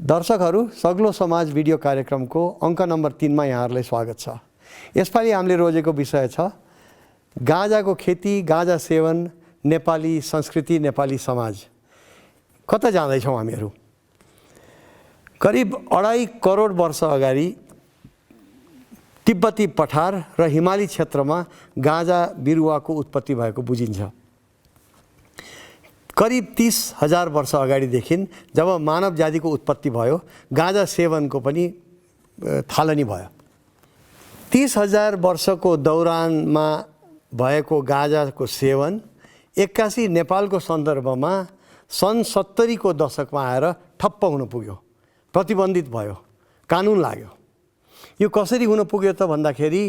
दर्शकहरू, सग्लो समाज भिडियो कार्यक्रमको अङ्क नम्बर 3 मा यहाँहरूलाई स्वागत छ। यसपालि हामीले रोजेको विषय छ गाँजाको खेती, गाँजा सेवन, नेपाली संस्कृति, नेपाली समाज। कता जाँदैछौँ हामीहरू? करिब 2.5 करोड वर्ष अगाडि तिब्बती पठार र हिमाली क्षेत्रमा गाँजा बिरुवाको उत्पत्ति भएको बुझिन्छ। करिब 30,000 वर्ष अगाडिदेखि जब मानव जातिको उत्पत्ति भयो, गाँजा सेवनको पनि थालनी भयो। 30,000 वर्षको दौरानमा भएको गाँजाको सेवन 81 नेपालको सन्दर्भमा सन् 70 को दशकमा आएर ठप्प हुन पुग्यो, प्रतिबन्धित भयो, कानुन लाग्यो। यो कसरी हुन पुग्यो त भन्दाखेरि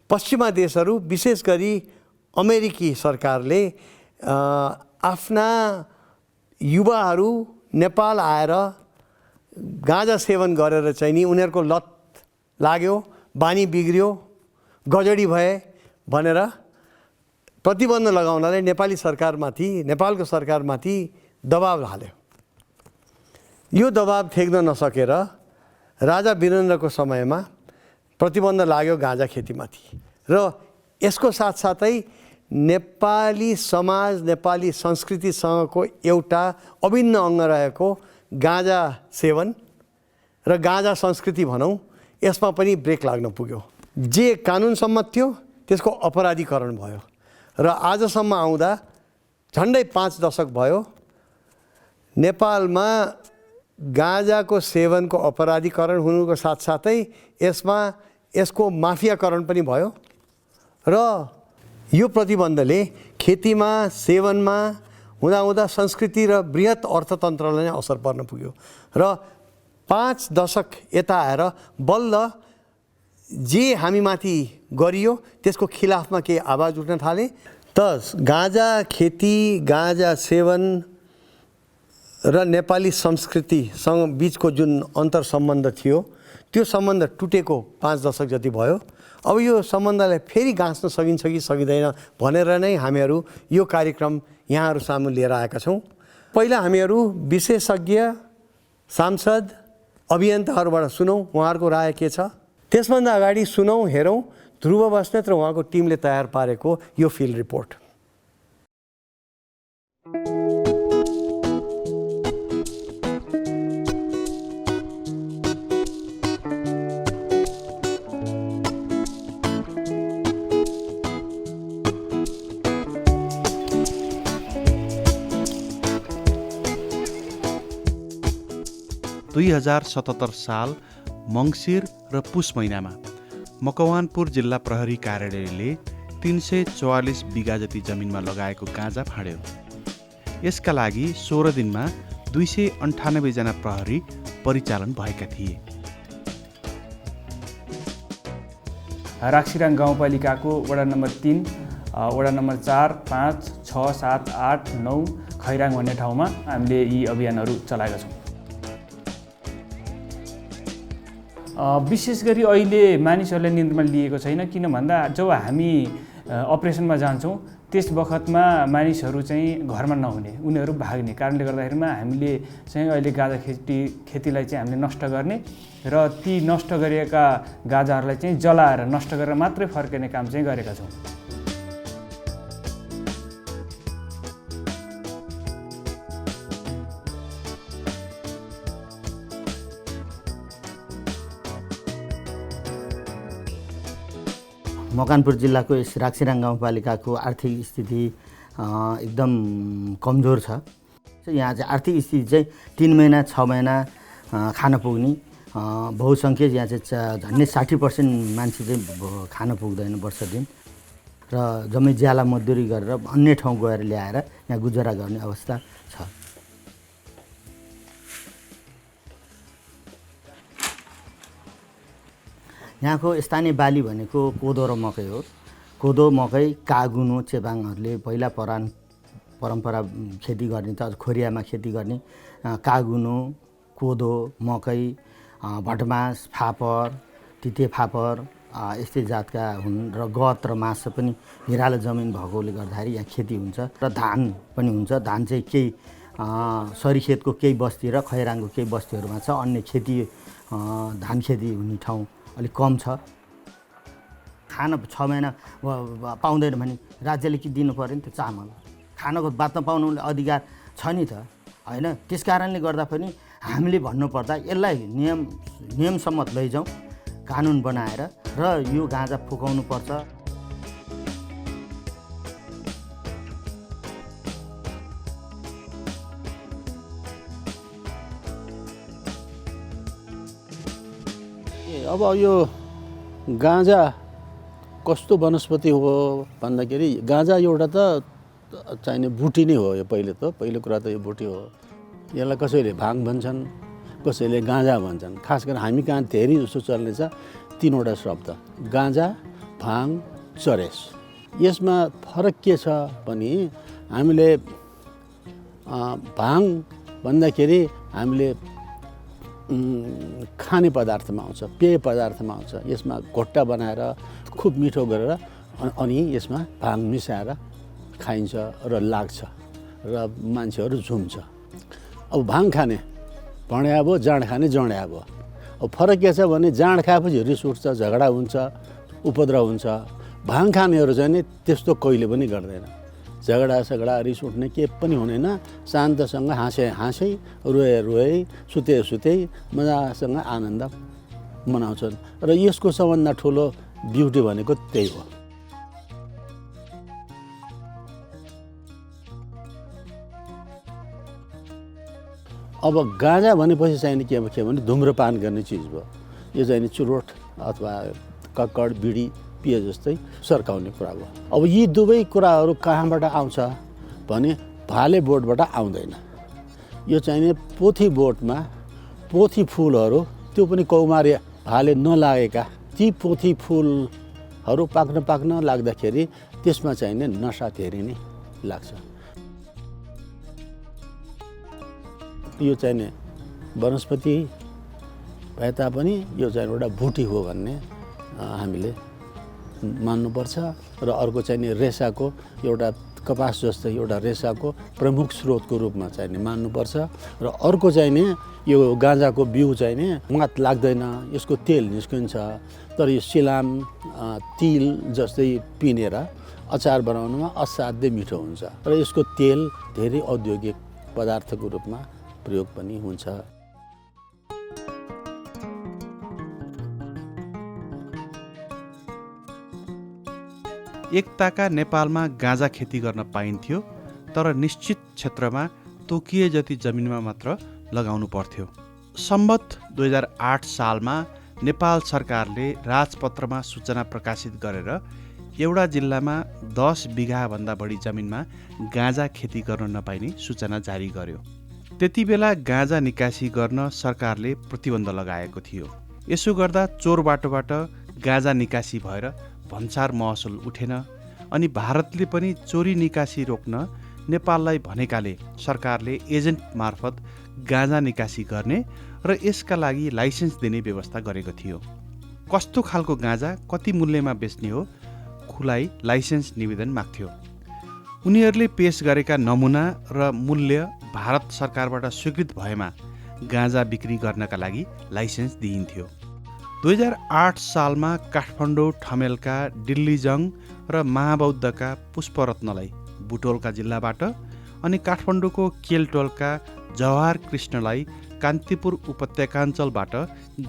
पश्चिमा देशहरू, विशेष गरी अमेरिकी सरकारले आफ्ना युवाहरू नेपाल आएर गाँजा सेवन गरेर चाहिँ नि उनीहरूको लत लाग्यो, बानी बिग्रियो, गजडी भए भनेर प्रतिबन्ध लगाउनले नेपालको सरकारमाथि दबाब हाल्यो। यो दबाब थेक्न नसकेर राजा वीरेन्द्रको समयमा प्रतिबन्ध लाग्यो गाँजा खेतीमाथि र यसको साथसाथै नेपाली समाज, नेपाली संस्कृतिसँगको एउटा अभिन्न अङ्ग रहेको गाँजा सेवन र गाँजा संस्कृति भनौँ, यसमा पनि ब्रेक लाग्न पुग्यो। जे कानुन सम्मत थियो त्यसको अपराधीकरण भयो र आजसम्म आउँदा झन्डै 5 दशक भयो नेपालमा गाँजाको सेवनको अपराधीकरण हुनुको साथसाथै यसको माफियाकरण पनि भयो र यो प्रतिबन्धले खेतीमा, सेवनमा हुँदाहुँदा संस्कृति र बृहत अर्थतन्त्रलाई नै असर पर्न पुग्यो र 5 दशक यता आएर बल्ल जे हामीमाथि गरियो त्यसको खिलाफमा केही आवाज उठ्न थाले। त गाँजा खेती, गाँजा सेवन र नेपाली संस्कृतिसँग बिचको जुन अन्तर सम्बन्ध थियो त्यो सम्बन्ध टुटेको 5 दशक जति भयो। अब यो सम्बन्धलाई फेरि गाँच्न सकिन्छ कि सकिँदैन भनेर नै हामीहरू यो कार्यक्रम यहाँहरू सामु लिएर आएका छौँ। पहिला हामीहरू विशेषज्ञ, सांसद, अभियन्ताहरूबाट सुनौँ उहाँहरूको राय के छ। त्यसभन्दा अगाडि सुनौँ, हेरौँ ध्रुव बस्नेत र उहाँको टिमले तयार पारेको यो फिल्ड रिपोर्ट। 2077 साल मङ्सिर र पुस महिनामा मकवानपुर जिल्ला प्रहरी कार्यालयले 344 बिघा जति जमिनमा लगाएको गाँजा फाँड्यो। यसका लागि 16 दिनमा 298 जना प्रहरी परिचालन भएका थिए। राक्सिराङ गाउँपालिकाको वडा नम्बर 3, वडा नम्बर 4, 5, 6, 7, 8, 9 खैराङ भन्ने ठाउँमा हामीले यी अभियानहरू चलाएका छौँ। विशेष गरी अहिले मानिसहरूले नियन्त्रणमा लिएको छैन, किन भन्दा जब हामी अपरेसनमा जान्छौँ त्यस बखतमा मानिसहरू चाहिँ घरमा नहुने, उनीहरू भाग्ने कारणले गर्दाखेरिमा हामीले चाहिँ अहिले गाँजा खेतीलाई चाहिँ हामीले नष्ट गर्ने र ती नष्ट गरिएका गाँजाहरूलाई चाहिँ जलाएर नष्ट गरेर मात्रै फर्किने काम चाहिँ गरेका छौँ। मकवानपुर जिल्लाको यस राक्सिराङ गाउँपालिकाको आर्थिक स्थिति एकदम कमजोर छ। यहाँ चाहिँ आर्थिक स्थिति चाहिँ 3 महिना 6 महिना खान पुग्ने, बहुसङ्ख्यक यहाँ चाहिँ झन्डै 60% मान्छे चाहिँ खान पुग्दैन वर्ष दिन र जम्मै ज्याला मजदुरी गरेर अन्य ठाउँ गएर ल्याएर यहाँ गुजारा गर्ने अवस्था छ। यहाँको स्थानीय बाली भनेको कोदो र मकै हो। कोदो, मकै, कागुनो चेपाङहरूले पहिला परम्परा खेती गर्ने त खोरियामा खेती गर्ने कागुनो, कोदो, मकै, भटमास, फापर, तिते फापर यस्तै जातका हुन् र गत र मास पनि भिरालो जमिन भएकोले गर्दाखेरि यहाँ खेती हुन्छ र धान पनि हुन्छ। धान चाहिँ केही सरीखेतको केही बस्ती र खैराङको केही बस्तीहरूमा छ। अन्य खेती धान खेती हुने ठाउँ अलिक कम छ। खान 6 महिना पाउँदैन भने राज्यले के दिनु पऱ्यो नि त, चामल खानको बाँच्न पाउनु अधिकार छ नि त होइन। त्यस कारणले गर्दा पनि हामीले भन्नुपर्दा यसलाई नियमसम्म लैजाउँ, कानुन बनाएर र यो गाँजा फुकाउनुपर्छ। अब यो गाँजा कस्तो वनस्पति हो भन्दाखेरि गाँजा एउटा त चाहिने बुटी नै हो। यो पहिलो कुरा त यो बुटी हो। यसलाई कसैले भाङ भन्छन्, कसैले गाँजा भन्छन्। खास गरेर हामी कहाँ धेरै जस्तो चल्ने छ 3वटा शब्द, गाँजा, भाङ, चरेस। यसमा फरक के छ भने हामीले भाङ भन्दाखेरि हामीले खाने पदार्थमा आउँछ, पेय पदार्थमा आउँछ। यसमा घोट्टा बनाएर खुब मिठो गरेर अनि यसमा भाङ मिसाएर खाइन्छ र लाग्छ र मान्छेहरू झुम्छ। अब भाङ खाने भँड्या भयो, जाँड खाने जँड्या भयो। अब फरक के छ भने जाँड खाएपछि रिस उठ्छ, झगडा हुन्छ, उपद्रव हुन्छ। भाङ खानेहरू चाहिँ नि त्यस्तो कहिले पनि गर्दैन। झगडा रिस उठ्ने के पनि हुँदैन। शान्तसँग हाँसै रोए सुते मजासँग आनन्द मनाउँछन्। र यसको सबभन्दा ठुलो ब्युटी भनेको त्यही हो। अब गाँजा भनेपछि चाहिने के भने धुम्रपान गर्ने चिज भयो। यो चाहिँ चुरोट अथवा कक्कड बिडी पिए जस्तै सर्काउने कुरा भयो। अब यी दुवै कुराहरू कहाँबाट आउँछ भने भाले बोटबाट आउँदैन। यो चाहिने पोथी बोटमा पोथी फुलहरू, त्यो पनि कौमार्य भाले नलागेका ती पोथी फुलहरू पाक्न लाग्दाखेरि त्यसमा चाहिने नसा धेरै नै लाग्छ। यो चाहिने वनस्पति भए तापनि यो चाहिँ एउटा बुटी हो भन्ने हामीले मान्नुपर्छ। र अर्को चाहिने रेसाको एउटा कपास जस्तै एउटा रेसाको प्रमुख स्रोतको रूपमा चाहिने मान्नुपर्छ। र अर्को चाहिने यो गाँजाको बिउ चाहिने मात लाग्दैन, यसको तेल निस्किन्छ। तर यो सिलाम तिल जस्तै पिनेर अचार बनाउनुमा असाध्यै मिठो हुन्छ र यसको तेल धेरै औद्योगिक पदार्थको रूपमा प्रयोग पनि हुन्छ। एकताका नेपालमा गाँजा खेती गर्न पाइन्थ्यो, तर निश्चित क्षेत्रमा तोकिए जति जमिनमा मात्र लगाउनु पर्थ्यो। सम्वत 2008 सालमा नेपाल सरकारले राजपत्रमा सूचना प्रकाशित गरेर एउटा जिल्लामा 10 बिघाभन्दा बढी जमिनमा गाँजा खेती गर्न नपाइने सूचना जारी गर्यो। त्यति बेला गाँजा निकासी गर्न सरकारले प्रतिबन्ध लगाएको थियो। यसो गर्दा चोर बाटोबाट गाँजा निकासी भएर भन्सार महसुल उठेन अनि भारतले पनि चोरी निकासी रोक्न नेपाललाई भनेकाले सरकारले एजेन्ट मार्फत गाँजा निकासी गर्ने र यसका लागि लाइसेन्स दिने व्यवस्था गरेको थियो। कस्तो खालको गाँजा कति मूल्यमा बेच्ने हो खुलाई लाइसेन्स निवेदन माग्थ्यो। उनीहरूले पेश गरेका नमुना र मूल्य भारत सरकारबाट स्वीकृत भएमा गाँजा बिक्री गर्नका लागि लाइसेन्स दिइन्थ्यो। 2008 सालमा काठमाडौँ ठमेलका डिल्लीजङ र महाबौद्धका पुष्परत्नलाई बुटोलका जिल्लाबाट अनि काठमाडौँको केलटोलका जवाहर कृष्णलाई कान्तिपुर उपत्यकाञ्चलबाट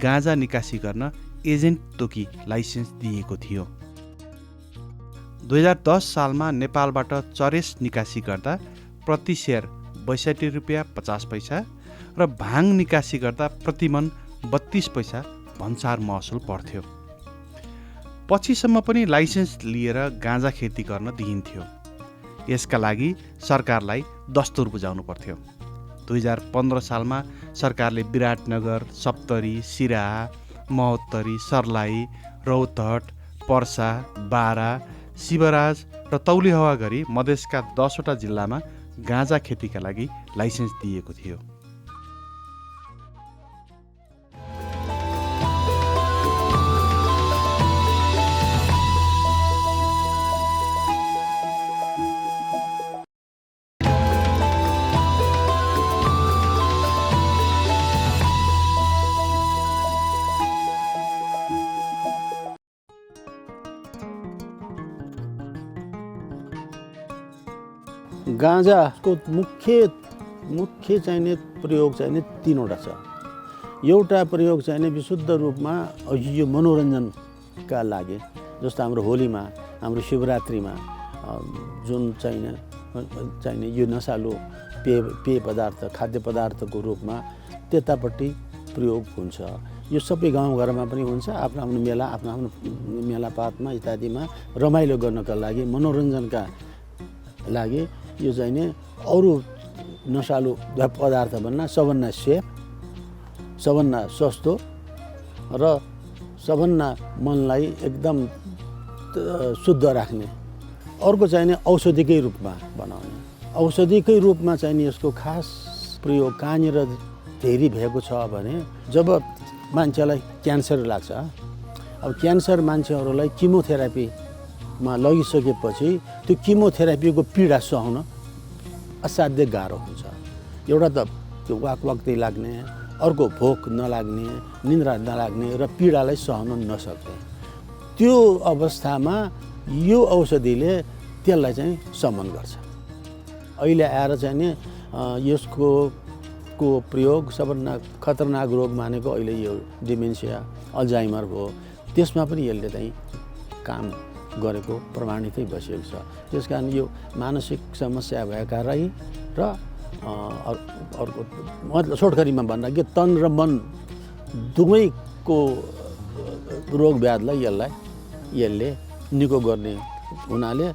गाँजा निकासी गर्न एजेन्ट तोकी लाइसेन्स दिएको थियो। 2010 सालमा नेपालबाट चरेस निकासी गर्दा प्रति सेयर 62 रुपियाँ 50 पैसा र भाङ निकासी गर्दा प्रतिमन 32 पैसा भन्सार महसुल पर्थ्यो। पछिसम्म पनि लाइसेन्स लिएर गाँजा खेती गर्न दिइन्थ्यो। यसका लागि सरकारलाई दस्तुर बुझाउनु पर्थ्यो। 2015 सालमा सरकारले विराटनगर, सप्तरी, सिराहा, महोत्तरी, सर्लाही, रौतहट, पर्सा, बारा, शिवराज र तौलिहवा गरी मधेसका 10वटा जिल्लामा गाँजा खेतीका लागि लाइसेन्स दिएको थियो। गाँजाको मुख्य चाहिने प्रयोग चाहिने 3वटा छ। एउटा प्रयोग चाहिने विशुद्ध रूपमा यो मनोरञ्जनका लागि, जस्तो हाम्रो होलीमा, हाम्रो शिवरात्रिमा जुन चाहिने यो नसालु पेय पदार्थ, खाद्य पदार्थको रूपमा त्यतापट्टि प्रयोग हुन्छ। यो सबै गाउँघरमा पनि हुन्छ। आफ्नो आफ्नो मेलापातमा इत्यादिमा रमाइलो गर्नका लागि, मनोरञ्जनका लागि यो चाहिने अरू नसालु पदार्थ भन्दा सबभन्दा सेफ, सबभन्दा सस्तो र सबभन्दा मनलाई एकदम शुद्ध राख्ने। अर्को चाहिने औषधिकै रूपमा बनाउने। औषधिकै रूपमा चाहिने यसको खास प्रयोग कहाँनिर धेरै भएको छ भने जब मान्छेलाई क्यान्सर लाग्छ, अब क्यान्सर मान्छेहरूलाई किमोथेरापीमा लगिसकेपछि त्यो किमोथेरापीको पीडा सहन असाध्यै गाह्रो हुन्छ। एउटा त त्यो वाक्दै लाग्ने, अर्को भोक नलाग्ने, निन्द्रा नलाग्ने र पीडालाई सहन नसक्ने। त्यो अवस्थामा यो औषधिले त्यसलाई चाहिँ समन गर्छ। अहिले आएर चाहिँ नि यसको प्रयोग सबभन्दा खतरनाक रोग मानेको अहिले यो डिमेन्सिया, अल्जाइमर भयो, त्यसमा पनि यसले चाहिँ काम गरेको प्रमाणितै बसेको छ। त्यसकारण यो मानसिक समस्या भएकालाई र अर्को मतलब छोटकरीमा भन्दा के तन र मन दुवैको रोग व्याधलाई यसले निको गर्ने हुनाले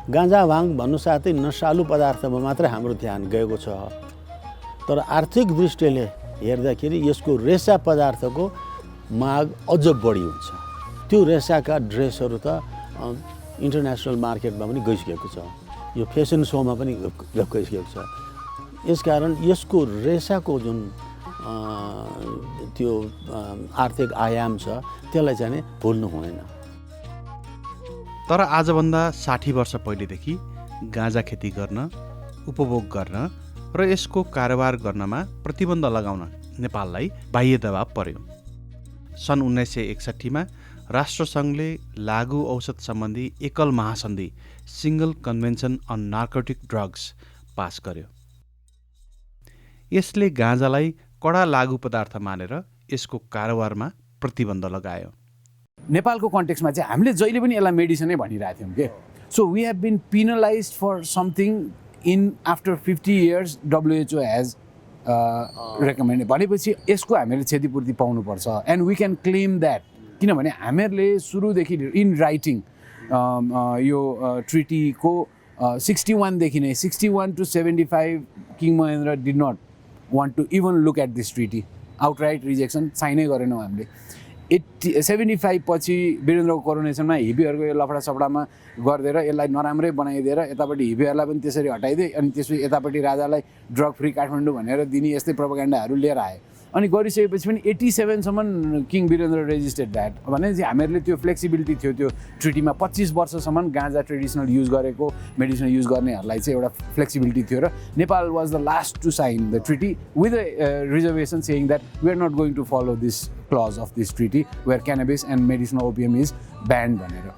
गाँजा भाङ भन्नु साथै नशालु पदार्थमा मात्रै हाम्रो ध्यान गएको छ। तर आर्थिक दृष्टिले हेर्दाखेरि यसको रेसा पदार्थको माग अझ बढी हुन्छ। त्यो रेसाका ड्रेसहरू त इन्टरनेसनल मार्केटमा पनि गइसकेको छ, यो फेसन सोमा पनि गइसकेको छ। यसकारण यसको रेसाको जुन त्यो आर्थिक आयाम छ त्यसलाई चाहिँ भुल्नु हुँदैन। तर आजभन्दा 60 वर्ष पहिलेदेखि गाँजा खेती गर्न, उपभोग गर्न र यसको कारोबार गर्नमा प्रतिबन्ध लगाउन नेपाललाई बाह्य दबाव पर्यो। सन् 1961 राष्ट्रसङ्घले लागु औषध सम्बन्धी एकल महासन्धि single convention on narcotic drugs pass गर्यो। यसले गाँजालाई कडा लागु पदार्थ मानेर यसको कारोबारमा प्रतिबन्ध लगायो। नेपालको कन्टेक्स्टमा चाहिँ हामीले जहिले पनि यसलाई मेडिसिनै भनिरहेको थियौँ के। So we have been penalised for something in after 50 years WHO has recommend भनेपछि यसको हामीले क्षतिपूर्ति पाउनुपर्छ। And we can claim that, किनभने हामीहरूले सुरुदेखि इन राइटिङ यो ट्रिटीको 61 देखि नै 61 to 75 king Mahendra did not want to even look at this treaty, outright rejection साइनै गरेनौँ हामीले। 75 पछि वीरेन्द्रको कोरोनेसनमा हिपीहरूको यो लफडा सफडामा गरिदिएर यसलाई नराम्रै बनाइदिएर यतापट्टि हिपीहरूलाई पनि त्यसरी हटाइदिए अनि त्यसपछि यतापट्टि राजालाई ड्रग फ्री काठमाडौँ भनेर दिने यस्तै प्रोपागेन्डाहरू लिएर आए। अनि गरिसकेपछि पनि 87 सम्म किङ वीरेन्द्र रेजिस्टेड द्याट भने चाहिँ हामीहरूले त्यो फ्लेक्सिबिलिटी थियो त्यो ट्रिटीमा। 25 वर्षसम्म गाँजा ट्रेडिसनल युज गरेको, मेडिसिनल युज गर्नेहरूलाई चाहिँ एउटा फ्लेक्सिबिलिटी थियो र Nepal was the last to sign the treaty with a reservation saying that we are not going to follow this clause of this treaty where cannabis and medicinal opium is banned भनेर।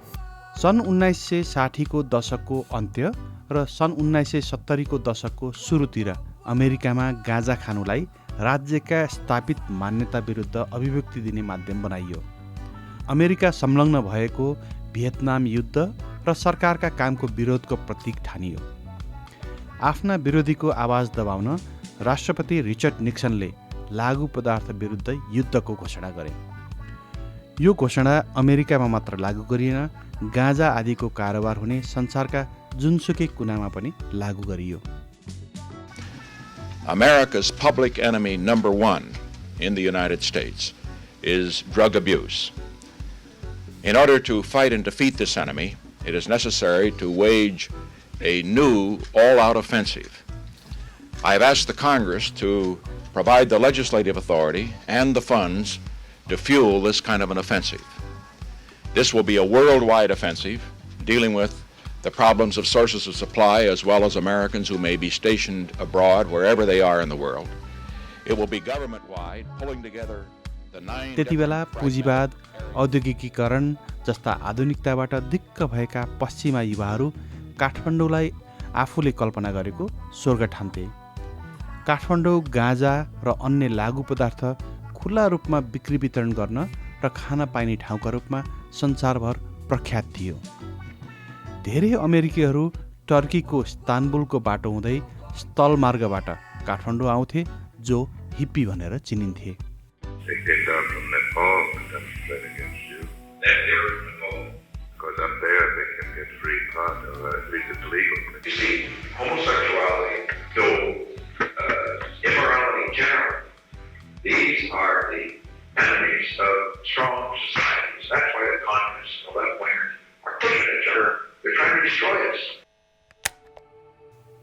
सन् 1960 को दशकको अन्त्य र सन् 1970 को दशकको सुरुतिर अमेरिकामा गाँजा खानुलाई राज्यका स्थापित मान्यता विरुद्ध अभिव्यक्ति दिने माध्यम बनाइयो। अमेरिका संलग्न भएको भियतनाम युद्ध र सरकारका कामको विरोधको प्रतीक ठानियो। आफ्ना विरोधीको आवाज दबाउन राष्ट्रपति रिचर्ड निक्सनले लागु पदार्थ विरुद्ध युद्धको घोषणा गरे। यो घोषणा अमेरिकामा मात्र लागू गरिएन, गाँजा आदिको कारोबार हुने संसारका जुनसुकै कुनामा पनि लागू गरियो। America's public enemy number one in the United States is drug abuse. In order to fight and defeat this enemy, it is necessary to wage a new all-out offensive. I have asked the Congress to provide the legislative authority and the funds to fuel this kind of an offensive. This will be a worldwide offensive dealing with the problems of sources of supply as well as Americans who may be stationed abroad wherever they are in the world. It will be government-wide, pulling together the 9 त्यतिबेला पुँजीवाद, औद्योगिकीकरण जस्ता आधुनिकताबाट दिक्क भएका पश्चिमा युवाहरू काठमाडौँलाई आफूले कल्पना गरेको स्वर्ग ठान्थे। काठमाडौँ गाँजा र अन्य लागु पदार्थ खुला रूपमा बिक्री वितरण गर्न र खान पाइने ठाउँका रूपमा संसारभर प्रख्यात थियो। धेरै अमेरिकीहरू टर्कीको इस्तानबुलको बाटो हुँदै स्थलमार्गबाट काठमाडौँ आउँथे, जो हिप्पी भनेर चिनिन्थे। These are the enemies of strong societies. That's why the communists and the left-wingers are pushing each other. They're trying to destroy us.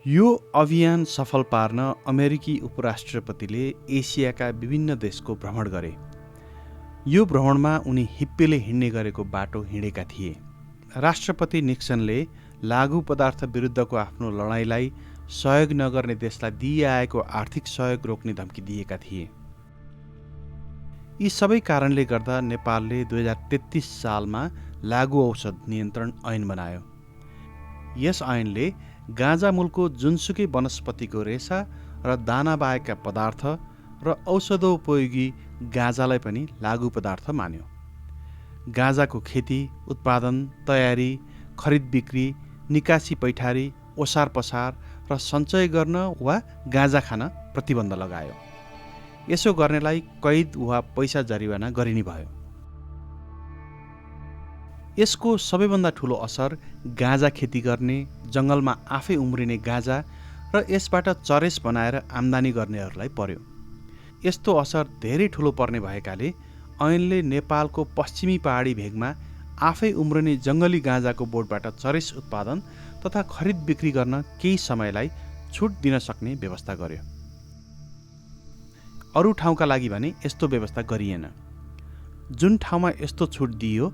यो अभियान सफल पार्न अमेरिकी उपराष्ट्रपतिले एसियाका विभिन्न देशको भ्रमण गरे। यो भ्रमणमा उनी हिप्पीले हिँड्ने गरेको बाटो हिँडेका थिए। राष्ट्रपति निक्सनले लागु पदार्थ विरुद्धको आफ्नो लडाईँलाई सहयोग नगर्ने देशलाई दिइआएको आर्थिक सहयोग रोक्ने धम्की दिएका थिए। यी सबै कारणले गर्दा नेपालले 2033 सालमा लागु औषध नियन्त्रण ऐन बनायो। यस ऐनले गाँजा मूलको जुनसुकै वनस्पतिको रेसा र दाना बाहेकका पदार्थ र औषधोपयोगी गाँजालाई पनि लागु पदार्थ मान्यो। गाँजाको खेती, उत्पादन, तयारी, खरिद बिक्री, निकासी पैठारी, ओसार पसार र सञ्चय गर्न वा गाँजा खान प्रतिबन्ध लगायो। यसो गर्नेलाई कैद वा पैसा जरिवाना गरिने भयो। यसको सबैभन्दा ठुलो असर गाँजा खेती गर्ने, जङ्गलमा आफै उम्रिने गाँजा र यसबाट चरेस बनाएर आम्दानी गर्नेहरूलाई पर्यो। यस्तो असर धेरै ठुलो पर्ने भएकाले ऐनले नेपालको पश्चिमी पहाडी भेगमा आफै उम्रिने जङ्गली गाँजाको बोटबाट चरेस उत्पादन तथा खरिद बिक्री गर्न केही समयलाई छुट दिन सक्ने व्यवस्था गर्यो। अरू ठाउँका लागि भने यस्तो व्यवस्था गरिएन। जुन ठाउँमा यस्तो छुट दिइयो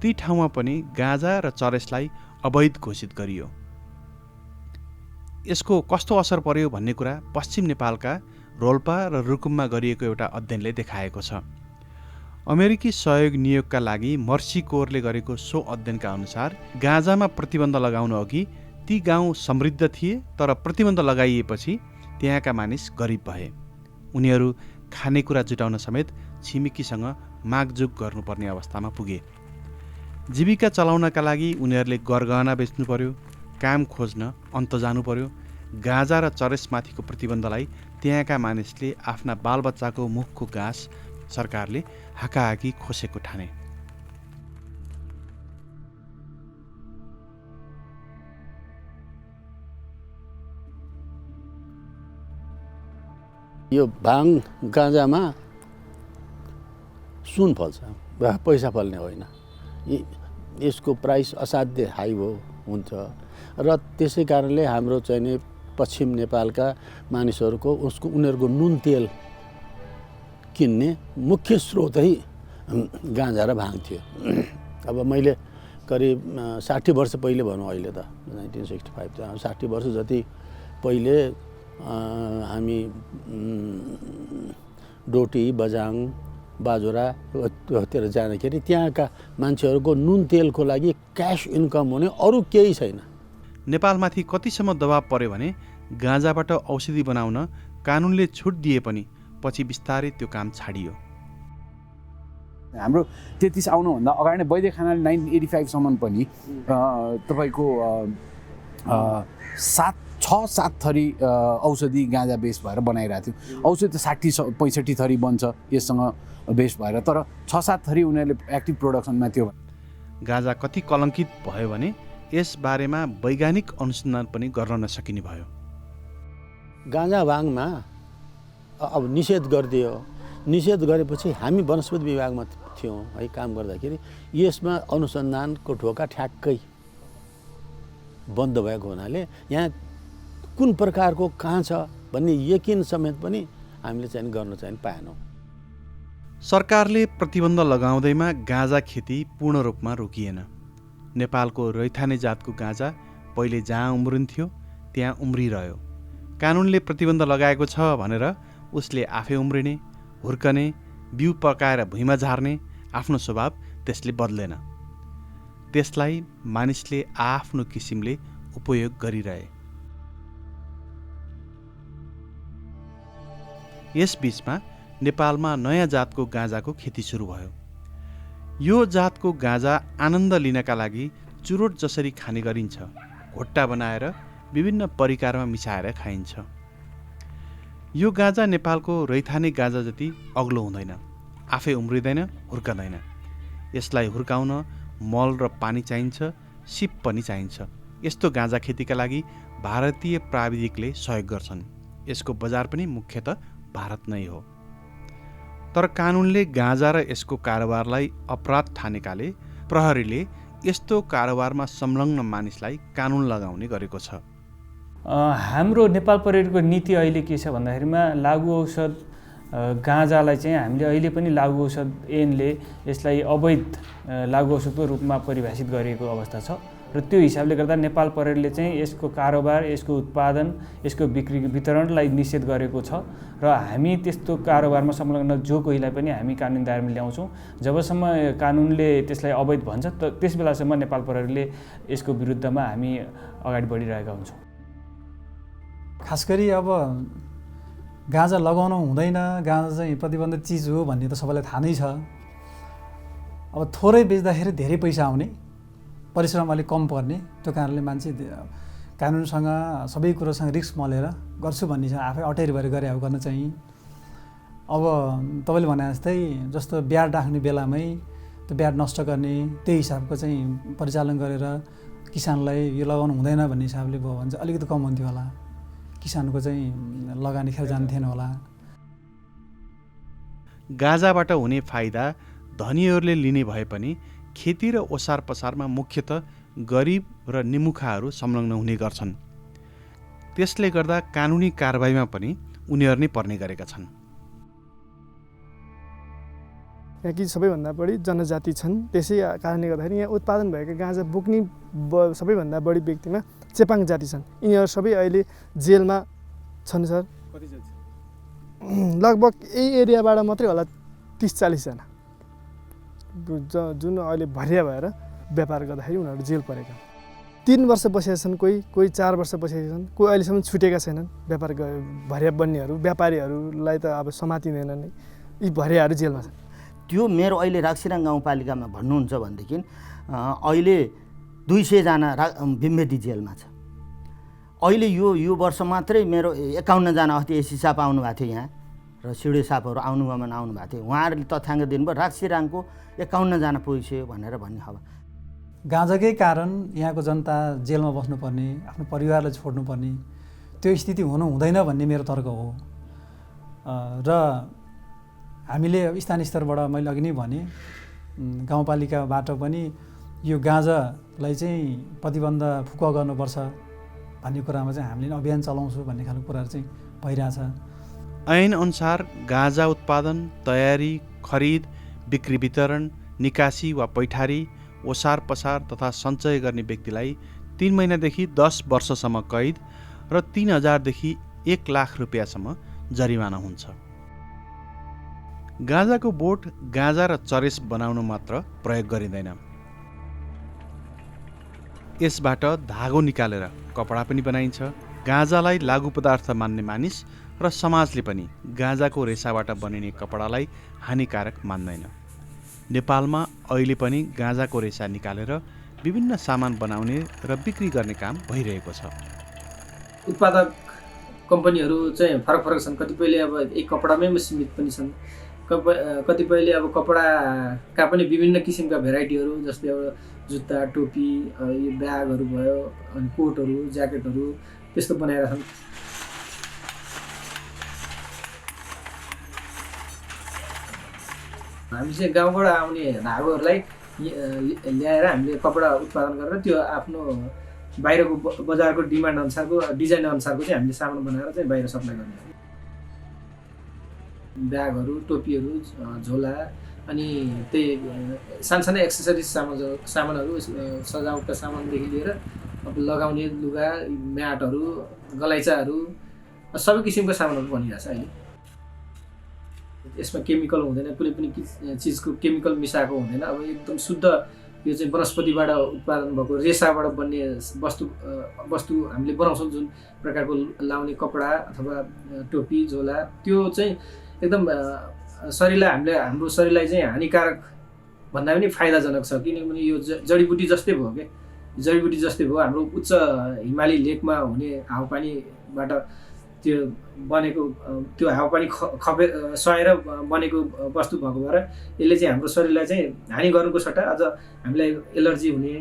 ती ठाउँमा पनि गाँजा र चरेसलाई अवैध घोषित गरियो। यसको कस्तो असर पर्यो भन्ने कुरा पश्चिम नेपालका रोल्पा र रुकुममा गरिएको एउटा अध्ययनले देखाएको छ। अमेरिकी सहयोग नियोगका लागि मर्सी कोरले गरेको सो अध्ययनका अनुसार गाँजामा प्रतिबन्ध लगाउन अघि ती गाउँ समृद्ध थिए, तर प्रतिबन्ध लगाइएपछि त्यहाँका मानिस गरिब भए। उनीहरू खानेकुरा जुटाउन समेत छिमेकीसँग मागजुग गर्नुपर्ने अवस्थामा पुगे। जीविका चलाउनका लागि उनीहरूले गरगहना बेच्नु पर्यो, काम खोज्न अन्त जानु पर्यो। गाँजा र चरेसमाथिको प्रतिबन्धलाई त्यहाँका मानिसले आफ्ना बालबच्चाको मुखको घाँस सरकारले हाकाहाकी खोसेको ठाने। यो भाङ गाँजामा सुन फल्छ, पैसा फल्ने होइन। यसको प्राइस असाध्य हाई हुन्छ र त्यसै कारणले हाम्रो चाहिँ नि पश्चिम नेपालका मानिसहरूको उनीहरूको नुन तेल किन्ने मुख्य स्रोतै गाँजा र भाङ थियो। अब मैले करिब 60 वर्ष पहिले भनौँ, अहिले त 1965 60 वर्ष जति पहिले हामी डोटी, बजाङ, बाजुरातिर जाँदाखेरि त्यहाँका मान्छेहरूको नुन तेलको लागि क्यास इन्कम हुने अरू केही छैन। नेपालमाथि कतिसम्म दबाब पर्यो भने गाँजाबाट औषधि बनाउन कानुनले छुट दिए पनि पछि बिस्तारै त्यो काम छाडियो। हाम्रो 33 आउनुभन्दा अगाडि नै वैद्य खानाले 1985 सम्म पनि तपाईँको 6-7 थरी औषधि गाँजा बेस भएर बनाइरहेको थियो। औषधि त 60-65 थरी बन्छ यससँग बेस भएर, तर 6-7 थरी उनीहरूले एक्टिभ प्रोडक्सनमा थियो। गाँजा कति कलङ्कित भयो भने यस बारेमा वैज्ञानिक अनुसन्धान पनि गर्न नसकिने भयो। गाँजा भाङमा अब निषेध गरिदियो। निषेध गरेपछि हामी वनस्पति विभागमा थियौँ है काम गर्दाखेरि, यसमा अनुसन्धानको ढोका ठ्याक्कै बन्द भएको हुनाले यहाँ कुन प्रकारको कहाँ छ भन्ने यकिन समेत पनि हामीले चाहिँ गर्न चाहिँ पाएनौँ। सरकारले प्रतिबन्ध लगाउँदैमा गाँजा खेती पूर्ण रूपमा रोकिएन। नेपालको रैथाने जातको गाँजा पहिले जहाँ उम्रिन्थ्यो त्यहाँ उम्रिरह्यो। कानुनले प्रतिबन्ध लगाएको छ भनेर उसले आफै उम्रिने, हुर्कने, बिउ पकाएर भुइँमा झार्ने आफ्नो स्वभाव त्यसले बदलेन। त्यसलाई मानिसले आफ्नो किसिमले उपयोग गरिरहे। यस बीचमा नेपालमा नयाँ जातको गाँजाको खेती सुरु भयो। यो जातको गाँजा आनन्द लिनका लागि चुरोट जसरी खाने गरिन्छ, घोट्टा बनाएर विभिन्न परिकारमा मिसाएर खाइन्छ। यो गाँजा नेपालको रैथाने गाँजा जति अग्लो हुँदैन, आफै उम्रिँदैन, हुर्कदैन। यसलाई हुर्काउन मल र पानी चाहिन्छ, सिप पनि चाहिन्छ। यस्तो गाँजा खेतीका लागि भारतीय प्राविधिकले सहयोग गर्छन्। यसको बजार पनि मुख्यतः भारत नै हो। तर कानुनले गाँजा र यसको कारोबारलाई अपराध ठानेकाले प्रहरीले यस्तो कारोबारमा संलग्न मानिसलाई कानुन लगाउने गरेको छ। हाम्रो नेपाल प्रहरीको नीति अहिले के छ भन्दाखेरिमा लागु औषध गाँजालाई चाहिँ हामीले अहिले पनि लागु औषध ऐनले यसलाई अवैध लागु औषधको रूपमा परिभाषित गरिएको अवस्था छ र त्यो हिसाबले गर्दा नेपाल प्रहरीले चाहिँ यसको कारोबार, यसको उत्पादन, यसको बिक्री वितरणलाई निषेध गरेको छ र हामी त्यस्तो कारोबारमा संलग्न जो कोहीलाई पनि हामी कानुन दायरामा ल्याउँछौँ। जबसम्म कानुनले त्यसलाई अवैध भन्छ त्यस बेलासम्म नेपाल प्रहरीले यसको विरुद्धमा हामी अगाडि बढिरहेका हुन्छौँ। खास गरी अब गाँजा लगाउनु हुँदैन, गाँजा चाहिँ प्रतिबन्धित चिज हो भन्ने त सबैलाई थाहा नै छ। अब थोरै बेच्दाखेरि धेरै पैसा आउने, परिश्रम अलिक कम पर्ने, त्यो कारणले मान्छे कानुनसँग सबै कुरोसँग रिस्क मलेर गर्छु भन्ने छ, आफै अटेर भएर गरे अब गर्न चाहिँ। अब तपाईँले भने जस्तै जस्तो ब्याड राख्ने बेलामै त्यो ब्याड नष्ट गर्ने त्यही हिसाबको चाहिँ परिचालन गरेर किसानलाई यो लगाउनु हुँदैन भन्ने हिसाबले भयो भने चाहिँ अलिकति कम हुन्थ्यो होला, किसानको चाहिँ लगानी खेर जाने थिएन होला। गाँजाबाट हुने फाइदा धनीहरूले लिने भए पनि खेती र ओसार पसारमा मुख्यतः गरिब र निमुखाहरू संलग्न हुने गर्छन्। त्यसले गर्दा कानुनी कारबाहीमा पनि उनीहरू नै पर्ने गरेका छन्। यहाँ कि सबैभन्दा बढी जनजाति छन्, त्यसै कारणले गर्दाखेरि यहाँ उत्पादन भएका गाँजा बोक्ने सबैभन्दा बढी व्यक्तिमा चेपाङ जाति छन्। यिनीहरू सबै अहिले जेलमा छन् सर। लगभग यही एरियाबाट मात्रै होला 30-40 जना जुन अहिले भरिया भएर व्यापार गर्दाखेरि उनीहरू जेल परेका। 3 वर्ष बसेका छन्, कोही 4 वर्ष बसेका छन्, कोही अहिलेसम्म छुटेका छैनन्। व्यापार भरिया बन्नेहरू, व्यापारीहरूलाई त अब समातिँदैन नै, यी भरियाहरू जेलमा छन्। त्यो मेरो अहिले राक्सिराङ गाउँपालिकामा भन्नुहुन्छ भनेदेखि अहिले 200 जना भीमबेटी जेलमा छ। अहिले यो वर्ष मात्रै मेरो 51 जना अस्ति एसी साप आउनुभएको थियो यहाँ र सिडे सापहरू आउनुभएको थियो। उहाँहरूले तथ्याङ्क दिनुभयो राक्सिराङको 51 जना पुगिसक्यो भनेर भन्ने खबर। गाँजाकै कारण यहाँको जनता जेलमा बस्नुपर्ने, आफ्नो परिवारलाई छोड्नुपर्ने त्यो स्थिति हुनु हुँदैन भन्ने मेरो तर्क हो। र हामीले स्थानीय स्तरबाट मैले अघि नै भने गाउँपालिकाबाट पनि यो गाँजालाई चाहिँ प्रतिबन्ध फुकुवा गर्नुपर्छ भन्ने कुरामा चाहिँ हामीले अभियान चलाउँछौँ भन्ने खालको कुराहरू चाहिँ भइरहेछ। ऐन अनुसार गाँजा उत्पादन, तयारी, खरिद, बिक्री वितरण, निकासी वा पैठारी, ओसार पसार तथा सञ्चय गर्ने व्यक्तिलाई 3 महिनादेखि 10 वर्षसम्म कैद र 3000 देखि 1 लाख रुपियाँसम्म जरिवाना हुन्छ। गाँजाको बोट गाँजा र चरेस बनाउन मात्र प्रयोग गरिँदैन। यसबाट धागो निकालेर कपडा पनि बनाइन्छ। गाँजालाई लागु पदार्थ मान्ने मानिस र समाजले पनि गाँजाको रेसाबाट बनिने कपडालाई हानिकारक मान्दैन। नेपालमा अहिले पनि गाँजाको रेसा निकालेर विभिन्न सामान बनाउने र बिक्री गर्ने काम भइरहेको छ। उत्पादक कम्पनीहरू चाहिँ फरक फरक छन्। कतिपयले अब एक कपडामै सीमित पनि छन्, कतिपयले अब कपडाका पनि विभिन्न किसिमका भेराइटीहरू, जस्तै अब जुत्ता, टोपी, यो ब्यागहरू भयो, अनि कोटहरू, ज्याकेटहरू त्यस्तो बनाएका छन्। हामी चाहिँ गाउँबाट आउने धागोहरूलाई ल्याएर हामीले कपडा उत्पादन गरेर त्यो आफ्नो बाहिरको बजारको डिमान्ड अनुसारको, डिजाइन अनुसारको चाहिँ हामीले सामान बनाएर चाहिँ बाहिर सप्लाई गर्ने। ब्यागहरू, टोपीहरू, झोला, अनि त्यही सानसानो एक्सेसरिज सामानहरू, सजावटका सामानदेखि लिएर अब लगाउने लुगा, म्याटहरू, गलैँचाहरू, सबै किसिमको सामानहरू बनिरहेको छ अहिले। यसमा केमिकल हुँदैन, कुनै पनि चिजको केमिकल मिसाएको हुँदैन। अब एकदम शुद्ध यो चाहिँ वनस्पतिबाट उत्पादन भएको रेसाबाट बन्ने वस्तु हामीले बनाउँछौँ, जुन प्रकारको लाउने कपडा अथवा टोपी झोला, त्यो चाहिँ एकदम हाम्रो शरीरलाई चाहिँ हानिकारक भन्दा पनि फाइदाजनक छ। किनभने यो जडीबुटी जस्तै भयो क्या, जडीबुटी जस्तै भयो। हाम्रो उच्च हिमाली लेकमा हुने हावापानीबाट त्यो बनेको, त्यो हावापानी सहेर बनेको वस्तु भएको भएर यसले चाहिँ हाम्रो शरीरलाई चाहिँ हानि गर्नुको सट्टा अझ हामीलाई एलर्जी हुने,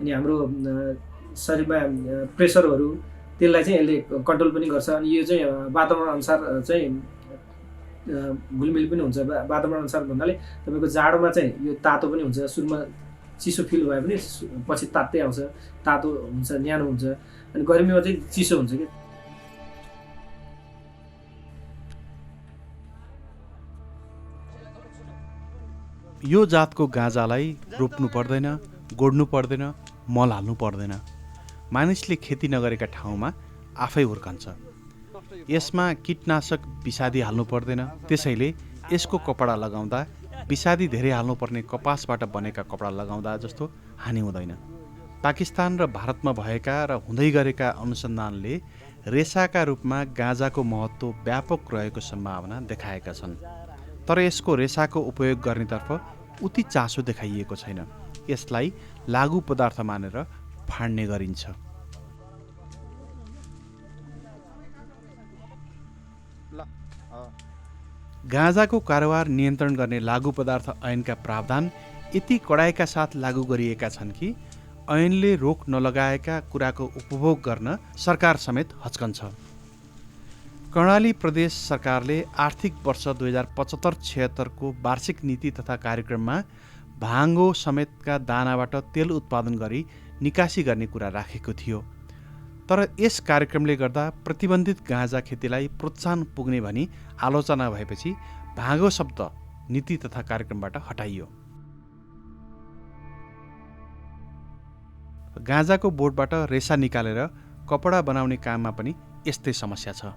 अनि हाम्रो शरीरमा प्रेसरहरू त्यसलाई चाहिँ यसले कन्ट्रोल पनि गर्छ। अनि यो चाहिँ वातावरण अनुसार चाहिँ घुलमिल पनि हुन्छ। वातावरण अनुसार भन्नाले तपाईँको जाडोमा चाहिँ यो तातो पनि हुन्छ, सुरुमा चिसो फिल भए पनि पछि तात्तै आउँछ, तातो हुन्छ, न्यानो हुन्छ। अनि गर्मीमा चाहिँ चिसो हुन्छ कि। यो जातको गाँजालाई रोप्नु पर्दैन, गोड्नु पर्दैन, मल हाल्नु पर्दैन। मानिसले खेती नगरेका ठाउँमा आफै हुर्कन्छ। यसमा कीटनाशक विषादी हाल्नु पर्दैन, त्यसैले यसको कपडा लगाउँदा विषादी धेरै हाल्नुपर्ने कपासबाट बनेका कपडा लगाउँदा जस्तो हानि हुँदैन। पाकिस्तान र भारतमा भएका र हुँदै गरेका अनुसन्धानले रेसाका रूपमा गाँजाको महत्त्व व्यापक रहेको सम्भावना देखाएका छन्। तर यसको रेसाको उपयोग गर्नेतर्फ उति चासो देखाइएको छैन। यसलाई लागु पदार्थ मानेर फाड्ने गरिन्छ। गाँजाको कारोबार नियन्त्रण गर्ने लागु पदार्थ ऐनका प्रावधान यति कडाइका साथ लागू गरिएका छन् कि ऐनले रोक नलगाएका कुराको उपभोग गर्न सरकार समेत हच्कन्छ। कर्णाली प्रदेश सरकारले आर्थिक वर्ष 2075-76 को वार्षिक नीति तथा कार्यक्रममा भाङ्गो समेतका दानाबाट तेल उत्पादन गरी निकासी गर्ने कुरा राखेको थियो। तर यस कार्यक्रमले गर्दा प्रतिबन्धित गाँजा खेतीलाई प्रोत्साहन पुग्ने भनी आलोचना भएपछि भाङ्गो शब्द नीति तथा कार्यक्रमबाट हटाइयो। गाँजाको बोटबाट रेसा निकालेर कपडा बनाउने काममा पनि यस्तै समस्या छ।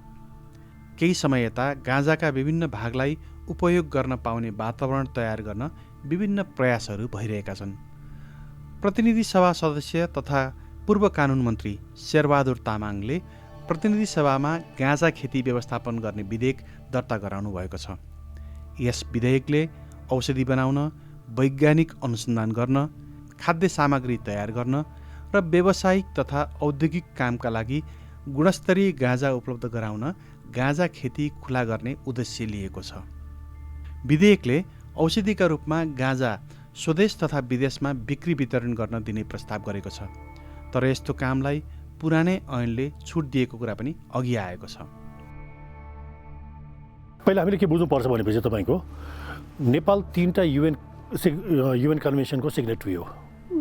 केही समय यता गाँजाका विभिन्न भागलाई उपयोग गर्न पाउने वातावरण तयार गर्न विभिन्न प्रयासहरू भइरहेका छन्। प्रतिनिधि सभा सदस्य तथा पूर्व कानुन मन्त्री शेरबहादुर तामाङले प्रतिनिधि सभामा गाँजा खेती व्यवस्थापन गर्ने विधेयक दर्ता गराउनु भएको छ। यस विधेयकले औषधि बनाउन, वैज्ञानिक अनुसन्धान गर्न, खाद्य सामग्री तयार गर्न र व्यावसायिक तथा औद्योगिक कामका लागि गुणस्तरीय गाँजा उपलब्ध गराउन गाँजा खेती खुला गर्ने उद्देश्य लिएको छ। विधेयकले औषधिका रूपमा गाँजा स्वदेश तथा विदेशमा बिक्री वितरण गर्न दिने प्रस्ताव गरेको छ। तर यस्तो कामलाई पुरानै ऐनले छुट दिएको कुरा पनि अघि आएको छ। पहिला हामीले के बुझ्नुपर्छ भनेपछि तपाईँको नेपाल 3टा युएन कन्भेन्सनको सिग्नेटरी हो।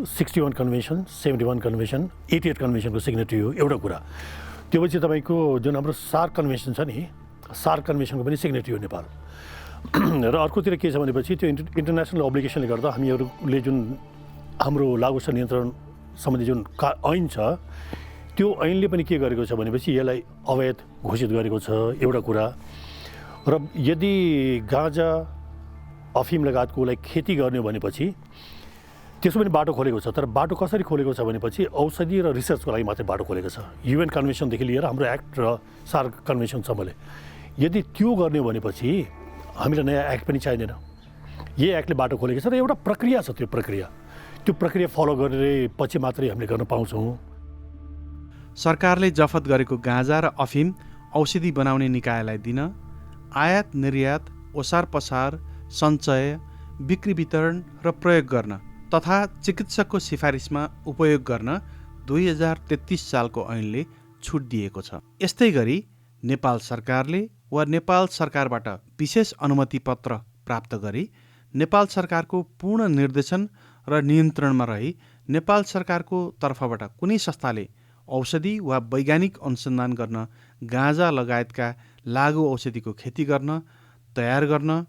61 कन्भेन्सन, 71 कन्भेन्सन, 88 कन्भेन्सनको सिग्नेटरी हो एउटा कुरा। त्यो पछि तपाईँको जुन हाम्रो सार्क कन्भेन्सन छ नि, सार्क कन्भेन्सनको पनि सिग्नेटरी हो नेपाल। र अर्कोतिर के छ भनेपछि त्यो इन्टरनेसनल अब्लिगेसनले गर्दा हामीहरूले जुन हाम्रो लागु नियन्त्रण सम्बन्धी जुन ऐन छ, त्यो ऐनले पनि के गरेको छ भनेपछि यसलाई अवैध घोषित गरेको छ एउटा कुरा। र यदि गाँजा, अफिम लगायतकोलाई खेती गर्ने भनेपछि त्यसो पनि बाटो खोलेको छ। तर बाटो कसरी खोलेको छ भनेपछि औषधि र रिसर्चको लागि मात्रै बाटो खोलेको छ। युएन कन्भेन्सनदेखि लिएर हाम्रो एक्ट र सार्क कन्भेन्सनसम्मले यदि त्यो गर्ने भनेपछि हामीलाई नयाँ एक्ट पनि चाहिँदैन। यही एक्टले बाटो खोलेको छ र एउटा प्रक्रिया छ। त्यो प्रक्रिया फलो गरेपछि मात्रै हामीले गर्न पाउँछौँ। सरकारले जफत गरेको गाँजा र अफिम औषधि बनाउने निकायलाई दिन, आयात निर्यात, ओसार पसार, सञ्चय, बिक्री वितरण र प्रयोग गर्न तथा चिकित्सकको सिफारिसमा उपयोग गर्न 2033 सालको ऐनले छुट दिएको छ। यस्तै गरी नेपाल सरकारले वा नेपाल सरकारबाट विशेष अनुमति पत्र प्राप्त गरी नेपाल सरकारको पूर्ण निर्देशन र नियन्त्रणमा रही नेपाल सरकारको तर्फबाट कुनै संस्थाले औषधि वा वैज्ञानिक अनुसन्धान गर्न, गाँजा लगायतका लागु औषधिको खेती गर्न, तयार गर्न,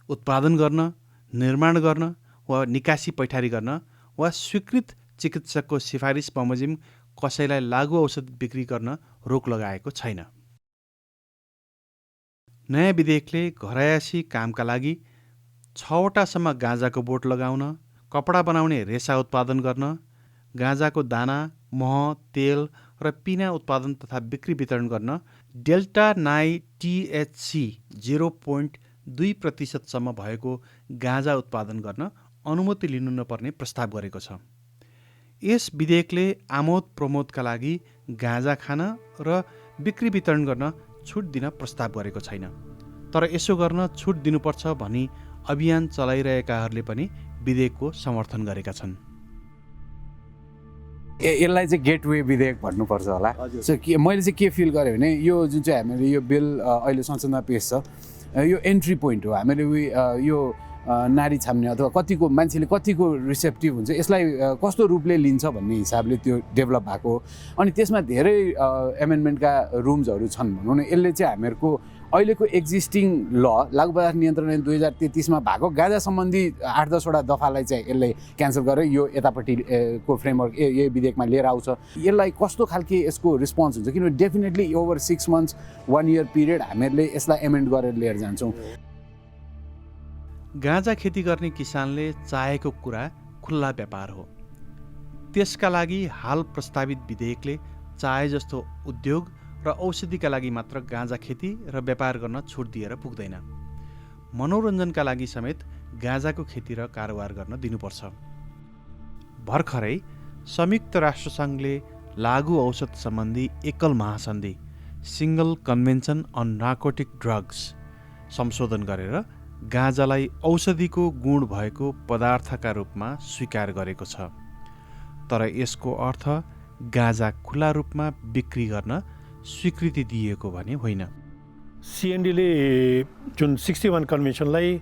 उत्पादन गर्न, निर्माण गर्न वा निकासी पैठारी गर्न वा स्वीकृत चिकित्सकको सिफारिस बमोजिम कसैलाई लागु औषध बिक्री गर्न रोक लगाएको छैन। नयाँ विधेयकले घरयासी कामका लागि 6वटासम्म गाँजाको बोट लगाउन, कपडा बनाउने रेसा उत्पादन गर्न, गाँजाको दाना, मह, तेल र पिना उत्पादन तथा बिक्री वितरण गर्न डेल्टा नाइ THC 0.2% भएको गाँजा उत्पादन गर्न अनुमति लिनु नपर्ने प्रस्ताव गरेको छ। यस विधेयकले आमोद प्रमोदका लागि गाँजा खान र बिक्री वितरण गर्न छुट दिन प्रस्ताव गरेको छैन। तर यसो गर्न छुट दिनुपर्छ भनी अभियान चलाइरहेकाहरूले पनि विधेयकको समर्थन गरेका छन्। यसलाई चाहिँ गेटवे विधेयक भन्नुपर्छ होला। सो मैले चाहिँ के फिल गरेँ भने यो जुन चाहिँ हामीले यो बिल अहिले संसदमा पेश छ, यो एन्ट्री पोइन्ट हो। हामीले यो नारी छाम्ने अथवा कतिको मान्छेले कतिको रिसेप्टिभ हुन्छ, यसलाई कस्तो रूपले लिन्छ भन्ने हिसाबले त्यो डेभलप भएको हो। अनि त्यसमा धेरै एमेन्डमेन्टका रुम्सहरू छन् भनौँ न। यसले चाहिँ हामीहरूको अहिलेको एक्जिस्टिङ ल लागु पदार्थ नियन्त्रण ऐन 2033 भएको गाँजा सम्बन्धी 8-10 दफालाई चाहिँ यसले क्यान्सल गरेर यो यतापट्टि को फ्रेमवर्क यही विधेयकमा लिएर आउँछ। यसलाई कस्तो खालके यसको रिस्पोन्स हुन्छ, किनभने definitely over 6 months 1 year period हामीहरूले यसलाई एमेन्ड गरेर लिएर जान्छौँ। गाँजा खेती गर्ने किसानले चाहेको कुरा खुल्ला व्यापार हो। त्यसका लागि हाल प्रस्तावित विधेयकले चाहे जस्तो उद्योग र औषधिका लागि मात्र गाँजा खेती र व्यापार गर्न छुट दिएर पुग्दैन। मनोरञ्जनका लागि समेत गाँजाको खेती र कारोबार गर्न दिनुपर्छ। भर्खरै संयुक्त राष्ट्रसङ्घले लागु औषध सम्बन्धी एकल महासन्धि single convention on narcotic drugs संशोधन गरेर गाँजालाई औषधिको गुण भएको पदार्थका रूपमा स्वीकार गरेको छ। तर यसको अर्थ गाँजा खुला रूपमा बिक्री गर्न स्वीकृति दिएको भने होइन। CND ले जुन 61 कन्भेन्सनलाई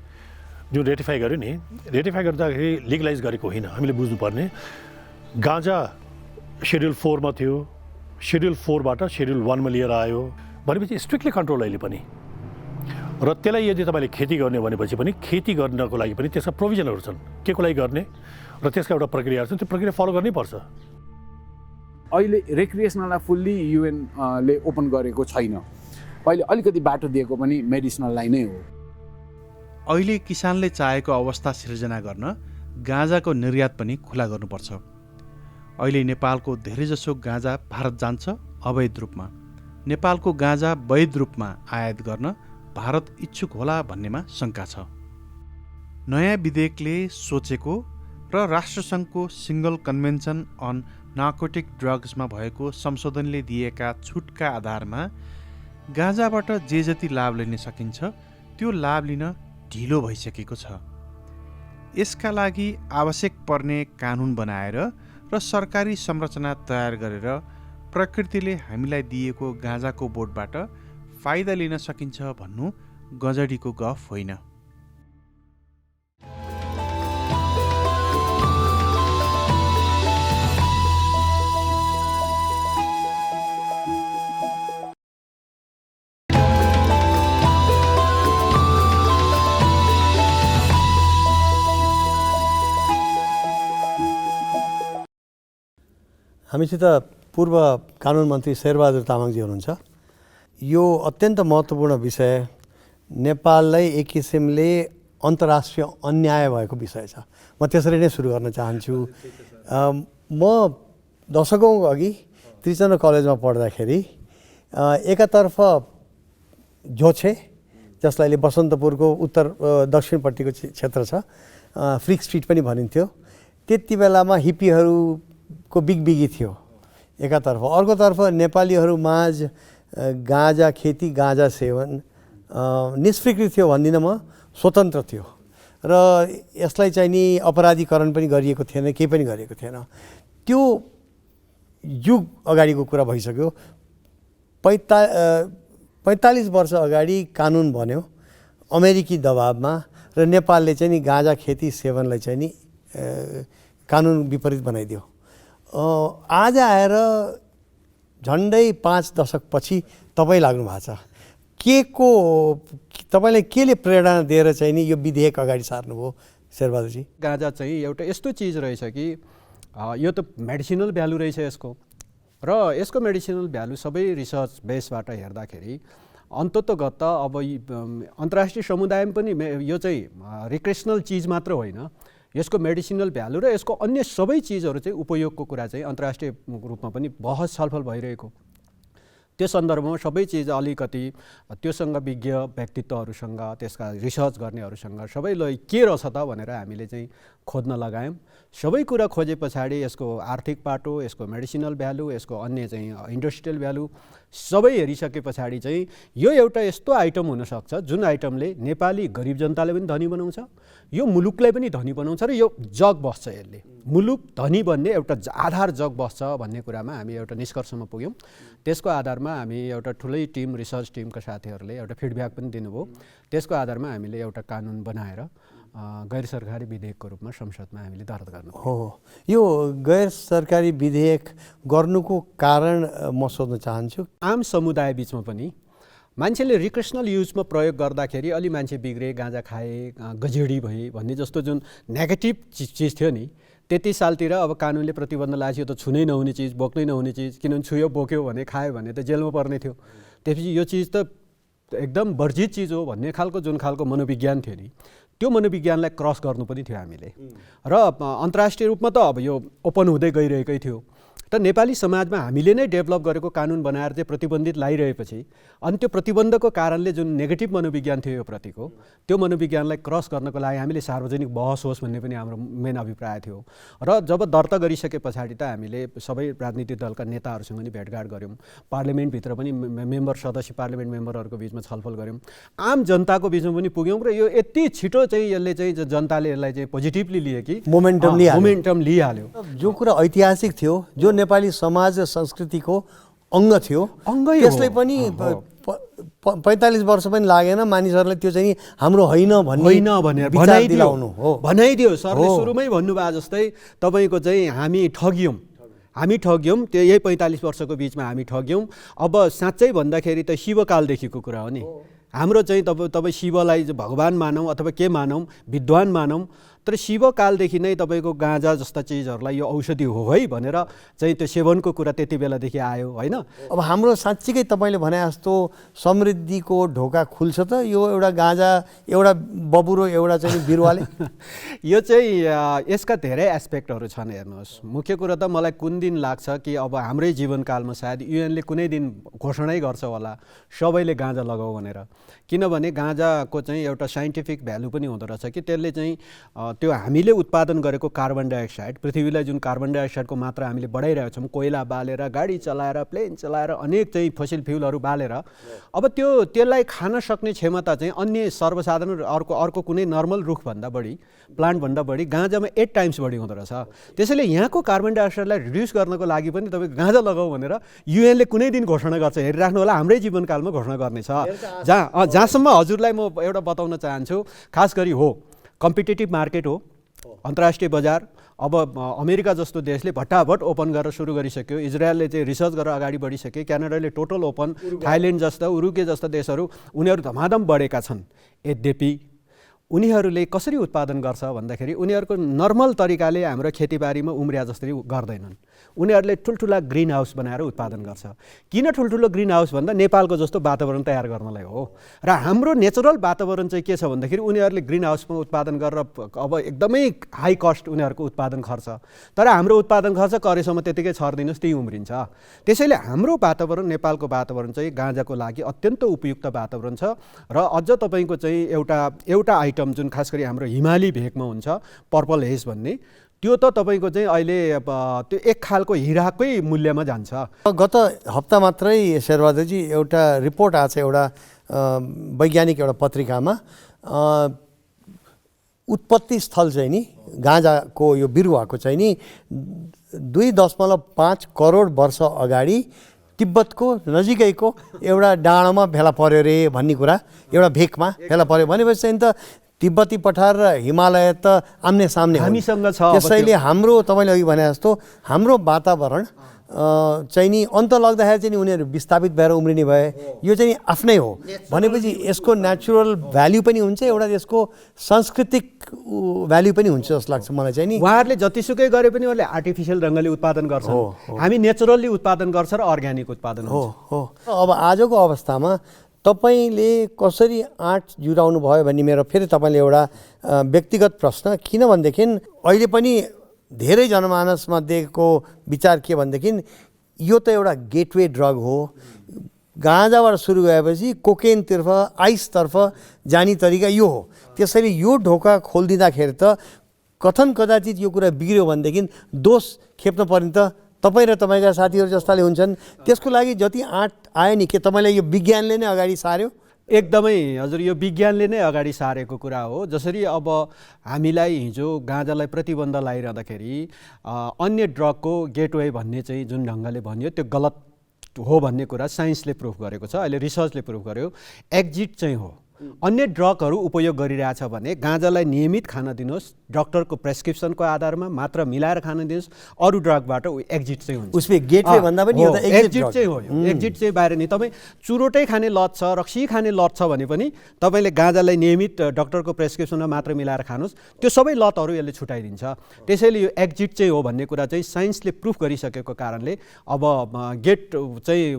जुन रेटिफाई गर्यो नि, रेटिफाई गर्दाखेरि लिगलाइज गरेको होइन। हामीले बुझ्नुपर्ने गाँजा सेड्युल 4 मा थियो, सेड्युल 4 बाट सेड्युल 1 मा लिएर आयो भनेपछि स्ट्रिक्टली कन्ट्रोल अहिले पनि। र त्यसलाई यदि तपाईँले खेती गर्ने भनेपछि पनि खेती गर्नको लागि पनि त्यसका प्रोभिजनहरू छन्, के को लागि गर्ने र त्यसका एउटा प्रक्रियाहरू छन्, त्यो प्रक्रिया फलो गर्नै पर्छ। अहिले रेक्रिएसनललाई फुल्ली UN ले ओपन गरेको छैन। अहिले अलिकति बाटो दिएको पनि मेडिसिनललाई नै हो। अहिले किसानले चाहेको अवस्था सिर्जना गर्न गाँजाको निर्यात पनि खुला गर्नुपर्छ। अहिले नेपालको धेरैजसो गाँजा भारत जान्छ अवैध रूपमा। नेपालको गाँजा वैध रूपमा आयात गर्न भारत इच्छुक होला भन्नेमा शङ्का छ। नयाँ विधेयकले सोचेको र राष्ट्रसङ्घको सिङ्गल कन्भेन्सन अन नार्कोटिक ड्रग्समा भएको संशोधनले दिएका छुटका आधारमा गाँजाबाट जे जति लाभ लिन सकिन्छ त्यो लाभ लिन ढिलो भइसकेको छ। यसका लागि आवश्यक पर्ने कानुन बनाएर र सरकारी संरचना तयार गरेर प्रकृतिले हामीलाई दिएको गाँजाको बोटबाट फाइदा लिन सकिन्छ भन्नु गजडीको गफ होइन। हामीसित पूर्व कानुन मन्त्री शेरबहादुर तामाङजी हुनुहुन्छ। यो अत्यन्त महत्त्वपूर्ण विषय, नेपाललाई एक किसिमले अन्तर्राष्ट्रिय अन्याय भएको विषय छ। म त्यसरी नै सुरु गर्न चाहन्छु। म दशकौँ अघि त्रिचन्द्र कलेजमा पढ्दाखेरि एकातर्फ झोछे, जसलाई अहिले बसन्तपुरको उत्तर दक्षिणपट्टिको क्षेत्र छ, फ्रिक स्ट्रिट पनि भनिन्थ्यो। त्यति बेलामा हिप्पीहरूको बिगबिगी थियो एकातर्फ। अर्कोतर्फ नेपालीहरू माझ गाँजा खेती, गाँजा सेवन निष्स्वीकृत थियो भन्दिनँ म, स्वतन्त्र थियो र यसलाई चाहिँ नि अपराधीकरण पनि गरिएको थिएन, केही पनि गरिएको थिएन। त्यो युग अगाडिको कुरा भइसक्यो। 45 वर्ष अगाडि कानुन बन्यो अमेरिकी दबाबमा र नेपालले चाहिँ नि गाँजा खेती सेवनलाई चाहिँ नि कानुन विपरीत बनाइदियो। आज आएर झन्डै 5 दशकपछि तपाईँ लाग्नु भएको छ। तपाईँलाई केले प्रेरणा दिएर चाहिँ नि यो विधेयक अगाडि सार्नुभयो शेरबहादुरजी? गाँजा चाहिँ एउटा यस्तो चिज रहेछ कि यो त मेडिसिनल भ्यालु रहेछ यसको, र यसको मेडिसिनल भ्यालु सबै रिसर्च बेसबाट हेर्दाखेरि अन्ततगत अब अन्तर्राष्ट्रिय समुदायमा पनि यो चाहिँ रिक्रेसनल चिज मात्र होइन, यसको मेडिसिनल भ्यालु र यसको अन्य सबै चिजहरू चाहिँ उपयोगको कुरा चाहिँ अन्तर्राष्ट्रिय रूपमा पनि बहस छलफल भइरहेको। त्यो सन्दर्भमा सबै चिज अलिकति त्योसँग विज्ञ व्यक्तित्वहरूसँग त्यसका रिसर्च गर्नेहरूसँग सबैलाई के रहेछ त भनेर हामीले चाहिँ खोज्न लगायौँ। सबै कुरा खोजे पछाडि यसको आर्थिक पाटो, यसको मेडिसिनल भ्यालु, यसको अन्य चाहिँ इन्डस्ट्रियल भ्यालु सबै हेरिसके पछाडि चाहिँ यो एउटा यस्तो आइटम हुनसक्छ जुन आइटमले नेपाली गरिब जनतालाई पनि धनी बनाउँछ, यो मुलुकलाई पनि धनी बनाउँछ र यो जग बस्छ। यसले मुलुक धनी बन्ने एउटा आधार जग बस्छ भन्ने कुरामा हामी एउटा निष्कर्षमा पुग्यौँ। त्यसको आधारमा हामी एउटा ठुलै टिम, रिसर्च टिमका साथीहरूले एउटा फिडब्याक पनि दिनुभयो। त्यसको आधारमा हामीले एउटा कानुन बनाएर गैर सरकारी विधेयकको रूपमा संसदमा हामीले दर्ता गर्नु हो। यो गैर सरकारी विधेयक गर्नुको कारण म सोध्न चाहन्छु। आम समुदाय बिचमा पनि मान्छेले रिक्रेसनल युजमा प्रयोग गर्दाखेरि अलि मान्छे बिग्रे, गाँजा खाए, गजेडी भए भन्ने जस्तो जुन नेगेटिभ चिज थियो नि, त्यति सालतिर अब कानुनले प्रतिबन्ध लाग्यो त छुनै नहुने चिज, बोक्नै नहुने चिज, किनभने छुयो बोक्यो भने खायो भने त जेलमा पर्ने थियो। त्यसपछि यो चिज त एकदम वर्जित चिज हो भन्ने खालको जुन खालको मनोविज्ञान थियो नि, त्यो मनोविज्ञानलाई क्रस गर्नु पनि थियो हामीले। र अन्तर्राष्ट्रिय रूपमा त अब यो ओपन हुँदै गइरहेकै थियो। त नेपाली समाजमा हामीले नै डेभलप गरेको कानुन बनाएर चाहिँ प्रतिबन्धित लगाइरहेपछि अनि त्यो प्रतिबन्धको कारणले जुन नेगेटिभ मनोविज्ञान थियो यो प्रतिको, त्यो मनोविज्ञानलाई क्रस गर्नको लागि हामीले सार्वजनिक बहस होस् भन्ने पनि हाम्रो मेन अभिप्राय थियो। र जब दर्ता गरिसके पछाडि त हामीले सबै राजनीतिक दलका नेताहरूसँग पनि भेटघाट गऱ्यौँ, पार्लिमेन्टभित्र पनि सदस्य पार्लिमेन्ट मेम्बरहरूको बिचमा छलफल गऱ्यौँ, आम जनताको बिचमा पनि पुग्यौँ र यो यति छिटो चाहिँ यसले चाहिँ जनताले यसलाई चाहिँ पोजिटिभली लिए कि मोमेन्टम लिइहाल्यो। जो कुरा ऐतिहासिक थियो, जो नेपाली समाज र संस्कृतिको अङ्ग थियो, त्यसलाई पनि 45 वर्ष पनि लागेन मानिसहरूलाई त्यो चाहिँ हाम्रो होइन भनेर भनाइदियो। सरले सुरुमै भन्नुभयो जस्तै तपाईँको चाहिँ हामी ठग्यौँ, त्यो यही 45 वर्षको बिचमा हामी ठग्यौँ। अब साँच्चै भन्दाखेरि त शिवकालदेखिको कुरा हो नि। हाम्रो चाहिँ तपाईँ शिवलाई भगवान मानौँ अथवा के मानौँ, विद्वान मानौँ, तर शिवकालदेखि नै तपाईँको गाँजा जस्ता चिजहरूलाई यो औषधि हो है भनेर चाहिँ त्यो सेवनको कुरा त्यति बेलादेखि आयो होइन। अब हाम्रो साँच्चीकै तपाईँले भने जस्तो समृद्धिको ढोका खुल्छ त यो एउटा गाँजा, एउटा बबुरो, एउटा चाहिँ बिरुवाले? यो चाहिँ यसका धेरै एस्पेक्टहरू छन्। हेर्नुहोस्, मुख्य कुरा त मलाई कुन दिन लाग्छ कि अब हाम्रै जीवनकालमा सायद युएनले कुनै दिन घोषणै गर्छ होला सबैले गाँजा लगाऊ भनेर। किनभने गाँजाको चाहिँ एउटा साइन्टिफिक भ्यालु पनि हुँदो रहेछ कि त्यसले चाहिँ त्यो हामीले उत्पादन गरेको कार्बन डाइअक्साइड, पृथ्वीलाई जुन कार्बन डाइअक्साइडको मात्रा हामीले बढाइरहेको छौँ, कोइला बालेर, गाडी चलाएर, प्लेन चलाएर, अनेक चाहिँ फसिल फ्युलहरू बालेर, अब त्यसलाई खान सक्ने क्षमता चाहिँ अन्य सर्वसाधारण अर्को कुनै नर्मल रुखभन्दा बढी, प्लान्टभन्दा बढी गाँजामा 8 टाइम्स बढी हुँदो रहेछ। त्यसैले यहाँको कार्बन डाइअक्साइडलाई रिड्युस गर्नको लागि पनि तपाईँ गाँजा लगाऊ भनेर युएनले कुनै दिन घोषणा गर्छ। हेरिराख्नु होला, हाम्रै जीवनकालमा घोषणा गर्नेछ। जहाँसम्म हजुरलाई म एउटा बताउन चाहन्छु, खास गरी हो कम्पिटेटिभ मार्केट हो, अन्तर्राष्ट्रिय बजार। अब अमेरिका जस्तो देशले भट्टाभट ओपन गरेर सुरु गरिसक्यो, इजरायलले चाहिँ रिसर्च गरेर अगाडि बढिसक्यो, क्यानाडाले टोटल ओपन, थाइल्यान्ड जस्ता, उरुगे जस्ता देशहरू उनीहरू धमाधम बढेका छन्। यद्यपि उनीहरूले कसरी उत्पादन गर्छ भन्दाखेरि उनीहरूको नर्मल तरिकाले हाम्रो खेतीबारीमा उम्रिया जसरी गर्दैनन्। उनीहरूले ठुल्ठुला ग्रिन हाउस बनाएर उत्पादन गर्छ। किन ठुल्ठुलो ग्रिन हाउस भन्दा नेपालको जस्तो वातावरण तयार गर्नलाई हो। र हाम्रो नेचुरल वातावरण चाहिँ के छ भन्दाखेरि उनीहरूले ग्रिन हाउसमा उत्पादन गरेर अब एकदमै हाई कस्ट उनीहरूको उत्पादन खर्च, तर हाम्रो उत्पादन खर्च करेसम्म त्यतिकै छरिदिनुहोस् त्यही उम्रिन्छ। त्यसैले हाम्रो वातावरण, नेपालको वातावरण चाहिँ गाँजाको लागि अत्यन्त उपयुक्त वातावरण छ। र अझ तपाईँको चाहिँ एउटा आइटम जुन खास गरी हाम्रो हिमाली भेगमा हुन्छ, पर्पल हेज भन्ने, त्यो त तपाईँको चाहिँ अहिले त्यो एक खालको हिराकै मूल्यमा जान्छ। गत हप्ता मात्रै शेरबहादुरजी एउटा रिपोर्ट आएको छ एउटा वैज्ञानिक एउटा पत्रिकामा, उत्पत्ति स्थल चाहिँ नि गाँजाको यो बिरुवाको चाहिँ नि 2.5 करोड वर्ष अगाडि तिब्बतको नजिकैको एउटा डाँडोमा भेला पर्यो रे भन्ने कुरा, एउटा भेकमा भेला पर्यो भनेपछि चाहिँ त तिब्बती पठार र हिमालय त आम्ने सामने हामीसँग छ। त्यसैले हाम्रो तपाईँले अघि भने जस्तो हाम्रो वातावरण चाहिँ नि अन्त लाग्दाखेरि चाहिँ उनीहरू विस्थापित भएर उम्रिने भए, यो चाहिँ आफ्नै हो भनेपछि यसको नेचुरल भ्याल्यु पनि हुन्छ, एउटा यसको सांस्कृतिक भ्याल्यु पनि हुन्छ जस्तो लाग्छ मलाई चाहिँ नि। उहाँहरूले जतिसुकै गरे पनि उहाँले आर्टिफिसियल ढङ्गले उत्पादन गर्छन्, हामी नेचुरल्ली उत्पादन गर्छ र अर्ग्यानिक उत्पादन हो। अब आजको अवस्थामा तपाईँले कसरी आँट जुराउनु भयो भन्ने मेरो फेरि तपाईँले एउटा व्यक्तिगत प्रश्न, किनभनेदेखि अहिले पनि धेरै जनमानसमध्येको विचार के भनेदेखि यो त एउटा गेटवे ड्रग हो, गाँजाबाट सुरु गएपछि कोकेनतर्फ आइसतर्फ जाने तरिका यो हो। त्यसैले यो ढोका खोलिदिँदाखेरि त कथन कदाचित यो कुरा बिग्रियो भनेदेखि दोष खेप्न पर्ने त तपाईँ र तपाईँका साथीहरू जस्ताले हुन्छन्। त्यसको लागि जति आँट आयो नि, के तपाईँलाई यो विज्ञानले नै अगाडि सार्यो? एकदमै हजुर, यो विज्ञानले नै अगाडि सारेको कुरा हो। जसरी अब हामीलाई हिजो गाँजालाई प्रतिबन्ध लगाइरहँदाखेरि अन्य ड्रगको गेटवे भन्ने चाहिँ जुन ढङ्गले भनियो त्यो गलत हो भन्ने कुरा साइन्सले प्रुफ गरेको छ, अहिले रिसर्चले प्रुफ गर्यो। एक्जिट चाहिँ हो। अन्य ड्रगहरू उपयोग गरिरहेछ भने गाँजालाई नियमित खान दिनुहोस्, डक्टरको प्रेस्क्रिप्सनको आधारमा मात्र मिलाएर खान दिनुहोस्, अरू ड्रगबाट एक्जिट चाहिँ हुन्छ। उसले गेटवे भन्दा पनि यो त एक्जिट चाहिँ हो। एक्जिट चाहिँ बाहिर नि तपाईँ चुरोटै खाने लत छ, रक्सी खाने लत छ भने पनि तपाईँले गाँजालाई नियमित डक्टरको प्रेस्क्रिप्सनमा मात्र मिलाएर खानुहोस्, त्यो सबै लतहरू यसले छुटाइदिन्छ। त्यसैले यो एक्जिट चाहिँ हो भन्ने कुरा चाहिँ साइन्सले प्रुफ गरिसकेको कारणले अब गेट चाहिँ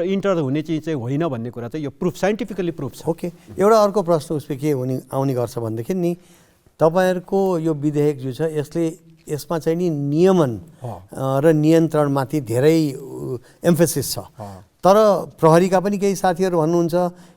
इन्टर हुने चिज चाहिँ होइन भन्ने कुरा चाहिँ यो प्रुफ साइन्टिफिकली प्रुफ छ। ओके, एउटा अर्को प्रश्न उसले के आउने गर्छ भनेदेखि नि, तपाईँहरूको यो विधेयक जो छ यसमा चाहिँ नि नियमन र नियन्त्रणमाथि धेरै एम्फेसिस छ। तर प्रहरीका पनि केही साथीहरू भन्नुहुन्छ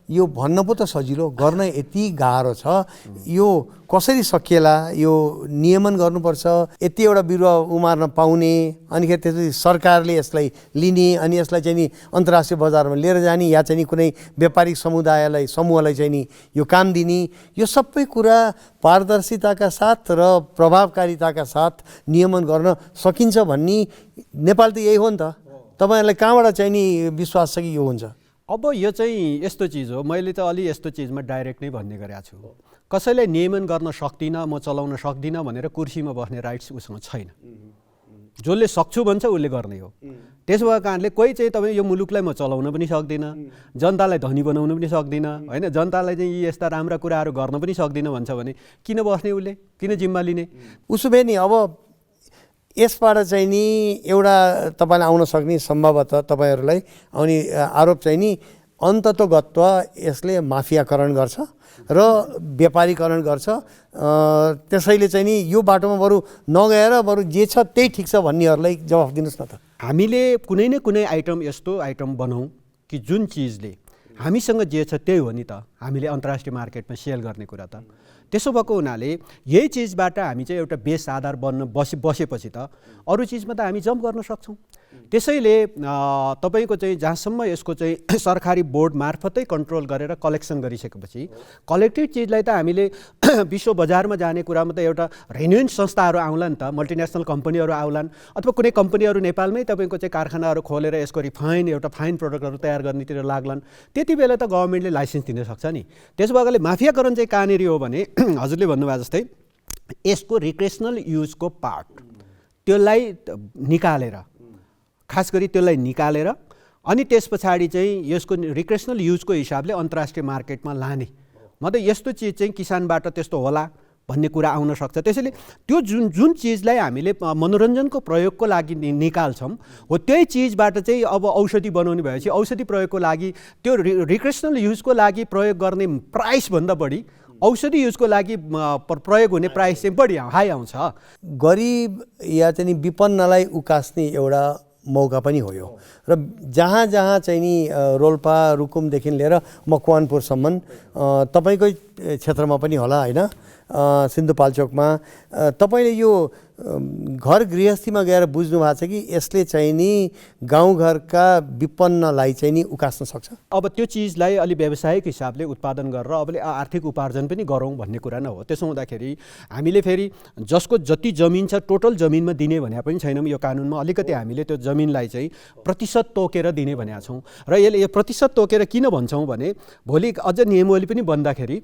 यो भन्न पो त सजिलो, गर्न यति गाह्रो छ, यो कसरी सकिएला, यो नियमन गर्नुपर्छ, यति एउटा बिरुवा उमार्न पाउने, अनिखेरि त्यसपछि सरकारले यसलाई लिने, अनि यसलाई चाहिँ नि अन्तर्राष्ट्रिय बजारमा लिएर जाने, या चाहिँ नि कुनै व्यापारिक समूहलाई चाहिँ नि यो काम दिने, यो सबै कुरा पारदर्शिताका साथ र प्रभावकारिताका साथ नियमन गर्न सकिन्छ भन्ने नेपाल त यही हो नि त। तपाईँहरूलाई कहाँबाट चाहिँ नि विश्वास छ कि यो हुन्छ? अब यो चाहिँ यस्तो चिज हो, मैले त अलि यस्तो चिजमा डाइरेक्ट नै भन्ने गरेको छु। कसैलाई नियमन गर्न सक्दिनँ, म चलाउन सक्दिनँ भनेर कुर्सीमा बस्ने राइट्स उसँग छैन। जसले सक्छु भन्छ उसले गर्ने हो। त्यसो भएको कारणले कोही चाहिँ तपाईँ यो मुलुकलाई म चलाउन पनि सक्दिनँ, जनतालाई धनी बनाउन पनि सक्दिनँ, होइन, जनतालाई चाहिँ यी यस्ता राम्रा कुराहरू गर्न पनि सक्दिनँ भन्छ भने किन बस्ने उसले, किन जिम्मा लिने? उसो भए नि अब यसबाट चाहिँ नि एउटा तपाईँलाई आउन सक्ने सम्भवतः तपाईँहरूलाई आउने आरोप चाहिँ नि अन्ततोगत्व यसले माफियाकरण गर्छ र व्यापारीकरण गर्छ। त्यसैले चाहिँ नि यो बाटोमा बरु नगएर बरु जे छ त्यही ठिक छ भन्नेहरूलाई जवाफ दिनुहोस् न त। हामीले कुनै न कुनै आइटम यस्तो आइटम बनाऊँ कि जुन चिजले हामीसँग जे छ त्यही हो नि त, हामीले अन्तर्राष्ट्रिय मार्केटमा सेल गर्ने कुरा त। त्यसो भएको हुनाले यही चिजबाट हामी चाहिँ एउटा बेस आधार बन्न बसेपछि त अरू चिजमा त हामी जम्प गर्न सक्छौँ। त्यसैले तपाईँको चाहिँ जहाँसम्म यसको चाहिँ सरकारी बोर्ड मार्फतै कन्ट्रोल गरेर कलेक्सन गरिसकेपछि कलेक्टिभ चिजलाई त हामीले विश्व बजारमा जाने कुरामा त एउटा रेन्युन संस्थाहरू आउला नि त, मल्टिनेसनल कम्पनीहरू आउलान्, अथवा कुनै कम्पनीहरू नेपालमै तपाईँको चाहिँ कारखानाहरू खोलेर यसको एउटा फाइन प्रडक्टहरू तयार गर्नेतिर लाग्लान्। त्यति बेला त गभर्मेन्टले लाइसेन्स दिन सक्छ नि। त्यसो भएकोले माफियाकरण चाहिँ कहाँनिर हो भने हजुरले भन्नुभयो जस्तै यसको रिक्रेसनल युजको पार्ट त्यसलाई निकालेर, खास गरी त्यसलाई निकालेर अनि त्यस पछाडि चाहिँ यसको रिक्रेसनल युजको हिसाबले अन्तर्राष्ट्रिय मार्केटमा लाने, मतलब यस्तो चिज चाहिँ किसानबाट त्यस्तो होला भन्ने कुरा आउन सक्छ। त्यसैले त्यो जुन चिजलाई हामीले मनोरञ्जनको प्रयोगको लागि निकाल्छौँ हो त्यही चिजबाट चाहिँ अब औषधि बनाउने भएपछि औषधि प्रयोगको लागि त्यो रिक्रेसनल युजको लागि प्रयोग गर्ने प्राइसभन्दा बढी औषधि युजको लागि प्रयोग हुने प्राइस चाहिँ बढी हाई आउँछ। गरिब या चाहिँ विपन्नलाई उकास्ने एउटा मौका पनि हो यो, र जहाँ जहाँ चाहिँ नि रोल्पा रुकुमदेखि लिएर मकवानपुरसम्म तपाईँकै क्षेत्रमा पनि होला होइन, सिन्धुपाल्चोकमा तपाईँले यो घर गृहस्थीमा गएर बुझ्नु भएको छ कि यसले चाहिँ नि गाउँघरका विपन्नलाई चाहिँ नि उकास्न सक्छ? अब त्यो चिजलाई अलि व्यावसायिक हिसाबले उत्पादन गरेर अब आर्थिक उपार्जन पनि गरौँ भन्ने कुरा नै हो। त्यसो हुँदाखेरि हामीले फेरि जसको जति जमिन छ टोटल जमिनमा दिने भने पनि छैनौँ। यो कानुनमा अलिकति हामीले त्यो जमिनलाई चाहिँ प्रतिशत तोकेर दिने भनेका छौँ। र यसले यो प्रतिशत तोकेर किन भन्छौँ भने भोलि अझ नियमावली पनि बन्दाखेरि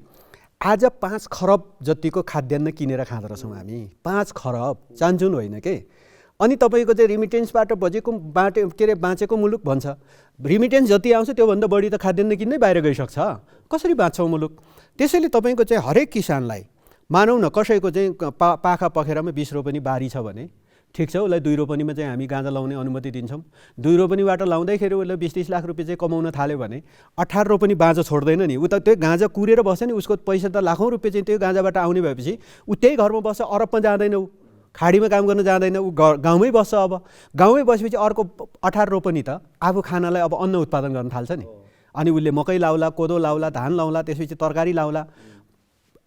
आज 5 खरब जतिको खाद्यान्न किनेर खाँदो रहेछौँ हामी, 5 खरब, चान्चुन होइन के। अनि तपाईँको चाहिँ रिमिटेन्सबाट बाँचेको मुलुक भन्छ, रिमिटेन्स जति आउँछ त्योभन्दा बढी त खाद्यान्न किन्नै बाहिर गइसक्छ, कसरी बाँच्छौँ मुलुक? त्यसैले तपाईँको चाहिँ हरेक किसानलाई मानौँ न कसैको चाहिँ पाखा पखेरामा 20 रोपनी बारी छ भने ठिक छ, उसलाई 2 रोपनीमा चाहिँ हामी गाँजा लाउने अनुमति दिन्छौँ। 2 रोपनीबाट लाउँदैखेरि उसले 20-30 लाख रुपियाँ चाहिँ कमाउन थाल्यो भने 18 रोपनी बाँझो छोड्दैन नि, ऊ त त्यो गाँजा कुरेर बस्छ नि, उसको पैसा त लाखौँ रुपियाँ चाहिँ त्यो गाँजाबाट आउने भएपछि ऊ त्यही घरमा बस्छ, अरबमा जाँदैन, ऊ खाडीमा काम गर्न जाँदैन, ऊ गाउँमै बस्छ। अब गाउँमै बसेपछि अर्को 18 रोपनी त आफू खानालाई अब अन्न उत्पादन गर्न थाल्छ नि, अनि उसले मकै लाउला, कोदो लाउला, धान लाउला, त्यसपछि तरकारी लाउला,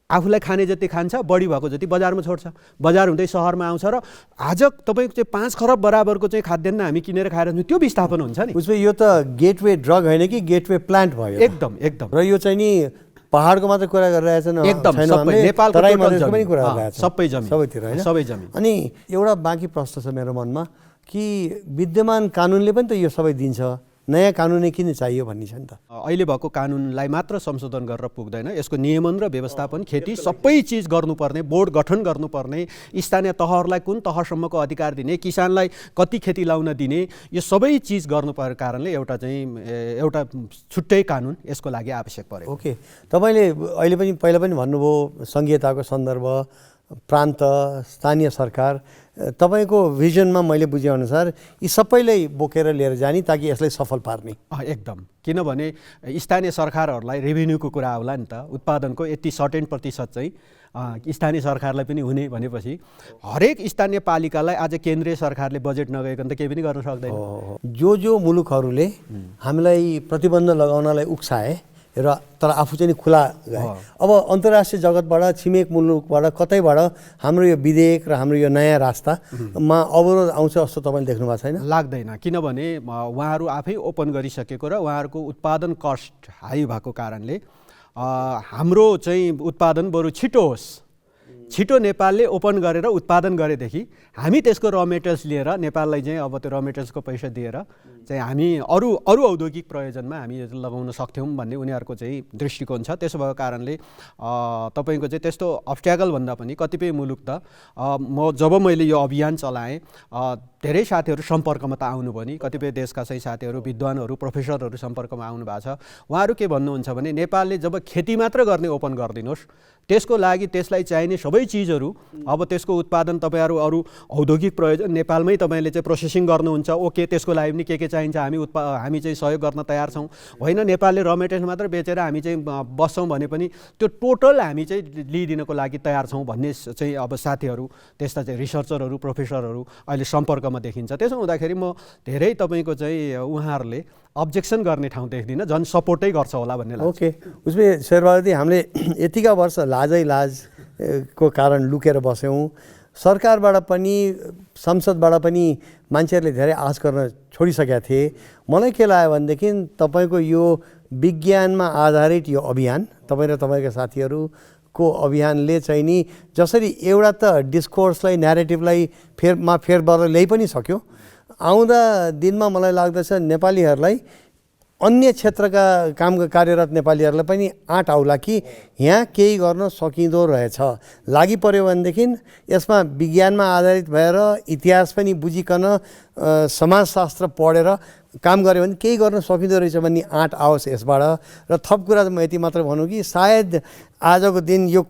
आफूलाई खाने जति खान्छ, बढी भएको जति बजारमा छोड्छ, बजार हुँदै सहरमा आउँछ र आज तपाईँको चाहिँ 5 खरब बराबरको चाहिँ खाद्यान्न हामी किनेर खाएर त्यो विस्थापन हुन्छ नि। उसमा यो त गेटवे ड्रग होइन कि गेटवे प्लान्ट भयो। एकदम एकदम। र यो चाहिँ नि पहाडको मात्र कुरा गरिरहेछन्, एकदम सबै नेपालको तराई मधेसको पनि कुरा गरिरहेछन्, सबै जमिन सबैतिर हैन, सबै जमिन। अनि एउटा बाँकी प्रश्न छ मेरो मनमा कि विद्यमान कानुनले पनि त यो सबै दिन्छ, नयाँ कानुनै किन चाहियो भन्ने छ नि त। अहिले भएको कानुनलाई मात्र संशोधन गरेर पुग्दैन, यसको नियमन र व्यवस्थापन, खेती सबै चिज गर्नुपर्ने, बोर्ड गठन गर्नुपर्ने, स्थानीय तहहरूलाई कुन तहसम्मको अधिकार दिने, किसानलाई कति खेती लाउन दिने, यो सबै चिज गर्नुपर्ने कारणले एउटा छुट्टै कानुन यसको लागि आवश्यक पर्यो। ओके, तपाईँले अहिले पनि पहिला पनि भन्नुभयो संघीयताको सन्दर्भ, प्रान्त, स्थानीय सरकार, तपाईँको भिजनमा मैले बुझेअनुसार यी सबैलाई बोकेर लिएर जाने ताकि यसलाई सफल पार्ने। एकदम, किनभने स्थानीय सरकारहरूलाई रेभिन्यूको कुरा आउला नि त, उत्पादनको यति सर्टेन प्रतिशत चाहिँ स्थानीय सरकारलाई पनि हुने भनेपछि हरेक स्थानीय पालिकालाई आज केन्द्रीय सरकारले बजेट नगइकन त केही पनि गर्न सक्दैन। जो मुलुकहरूले हामीलाई प्रतिबन्ध लगाउनलाई उक्साए र तर आफू चाहिँ खुला गए, अब अन्तर्राष्ट्रिय जगतबाट, छिमेक मुलुकबाट, कतैबाट हाम्रो यो विधेयक र हाम्रो यो नयाँ रास्तामा अवरोध आउँछ जस्तो तपाईँले देख्नु भएको छैन? लाग्दैन, किनभने उहाँहरू आफै ओपन गरिसकेको र उहाँहरूको उत्पादन कस्ट हाई भएको कारणले हाम्रो चाहिँ उत्पादन बरु छिटो होस्, छिटो नेपालले ओपन गरेर उत्पादन गरेदेखि हामी त्यसको र मेटेरियल्स लिएर नेपाललाई चाहिँ अब त्यो र मेटेरियल्सको पैसा दिएर चाहिँ हामी अरू औद्योगिक प्रयोजनमा हामी लगाउन सक्थ्यौँ भन्ने उनीहरूको चाहिँ दृष्टिकोण छ। त्यसो भएको कारणले तपाईँको चाहिँ त्यस्तो अब्स्ट्याकल भन्दा पनि कतिपय मुलुक त जब मैले यो अभियान चलाएँ धेरै साथीहरू सम्पर्कमा त आउनुभयो नि, कतिपय देशका चाहिँ साथीहरू, विद्वानहरू, प्रोफेसरहरू सम्पर्कमा आउनु भएको छ। उहाँहरू के भन्नुहुन्छ भने नेपालले जब खेती मात्र गर्ने ओपन गरिदिनुहोस्, त्यसको लागि त्यसलाई चाहिने सबै चिजहरू, अब त्यसको उत्पादन तपाईँहरू अरू औद्योगिक प्रयोजन नेपालमै तपाईँले चाहिँ प्रोसेसिङ गर्नुहुन्छ, ओके, त्यसको लागि पनि के चाहिन्छ हामी चाहिँ सहयोग गर्न तयार छौँ। होइन नेपालले र मेटेरियल मात्र बेचेर हामी चाहिँ बस्छौँ भने पनि त्यो टोटल हामी चाहिँ लिइदिनको लागि तयार छौँ भन्ने चाहिँ अब साथीहरू, त्यस्ता चाहिँ रिसर्चरहरू, प्रोफेसरहरू अहिले सम्पर्कमा देखिन्छ। त्यसो हुँदाखेरि म धेरै तपाईँको चाहिँ उहाँहरूले अब्जेक्सन गर्ने ठाउँ देख्दिनँ, झन् सपोर्टै गर्छ होला भन्ने लाग्छ। ओके, उसमा शेरबहादुर हामीले यतिका वर्ष लाजको कारण लुकेर बस्यौँ, सरकारबाट पनि संसदबाट पनि मान्छेहरूले धेरै आश गर्न छोडिसकेका थिए। मलाई के लाग्यो भनेदेखि तपाईँको यो विज्ञानमा आधारित यो अभियान, तपाईँ र तपाईँका साथीहरूको अभियानले चाहिँ नि जसरी एउटा त डिस्कोर्सलाई, न्यारेटिभलाई फेरबदल ल्याइ पनि सक्यो, आउँदा दिनमा मलाई लाग्दछ नेपालीहरूलाई, अन्य क्षेत्रका कार्यरत नेपालीहरूलाई पनि आँट आउला कि यहाँ केही गर्न सकिँदो रहेछ। लागि पर्यो भनेदेखि यसमा विज्ञानमा आधारित भएर इतिहास पनि बुझिकन समाजशास्त्र पढेर काम गऱ्यो भने केही गर्न सकिँदो रहेछ भन्ने आँट आओस् यसबाट। र थप कुरा म यति मात्र भनौँ कि सायद आजको दिन यो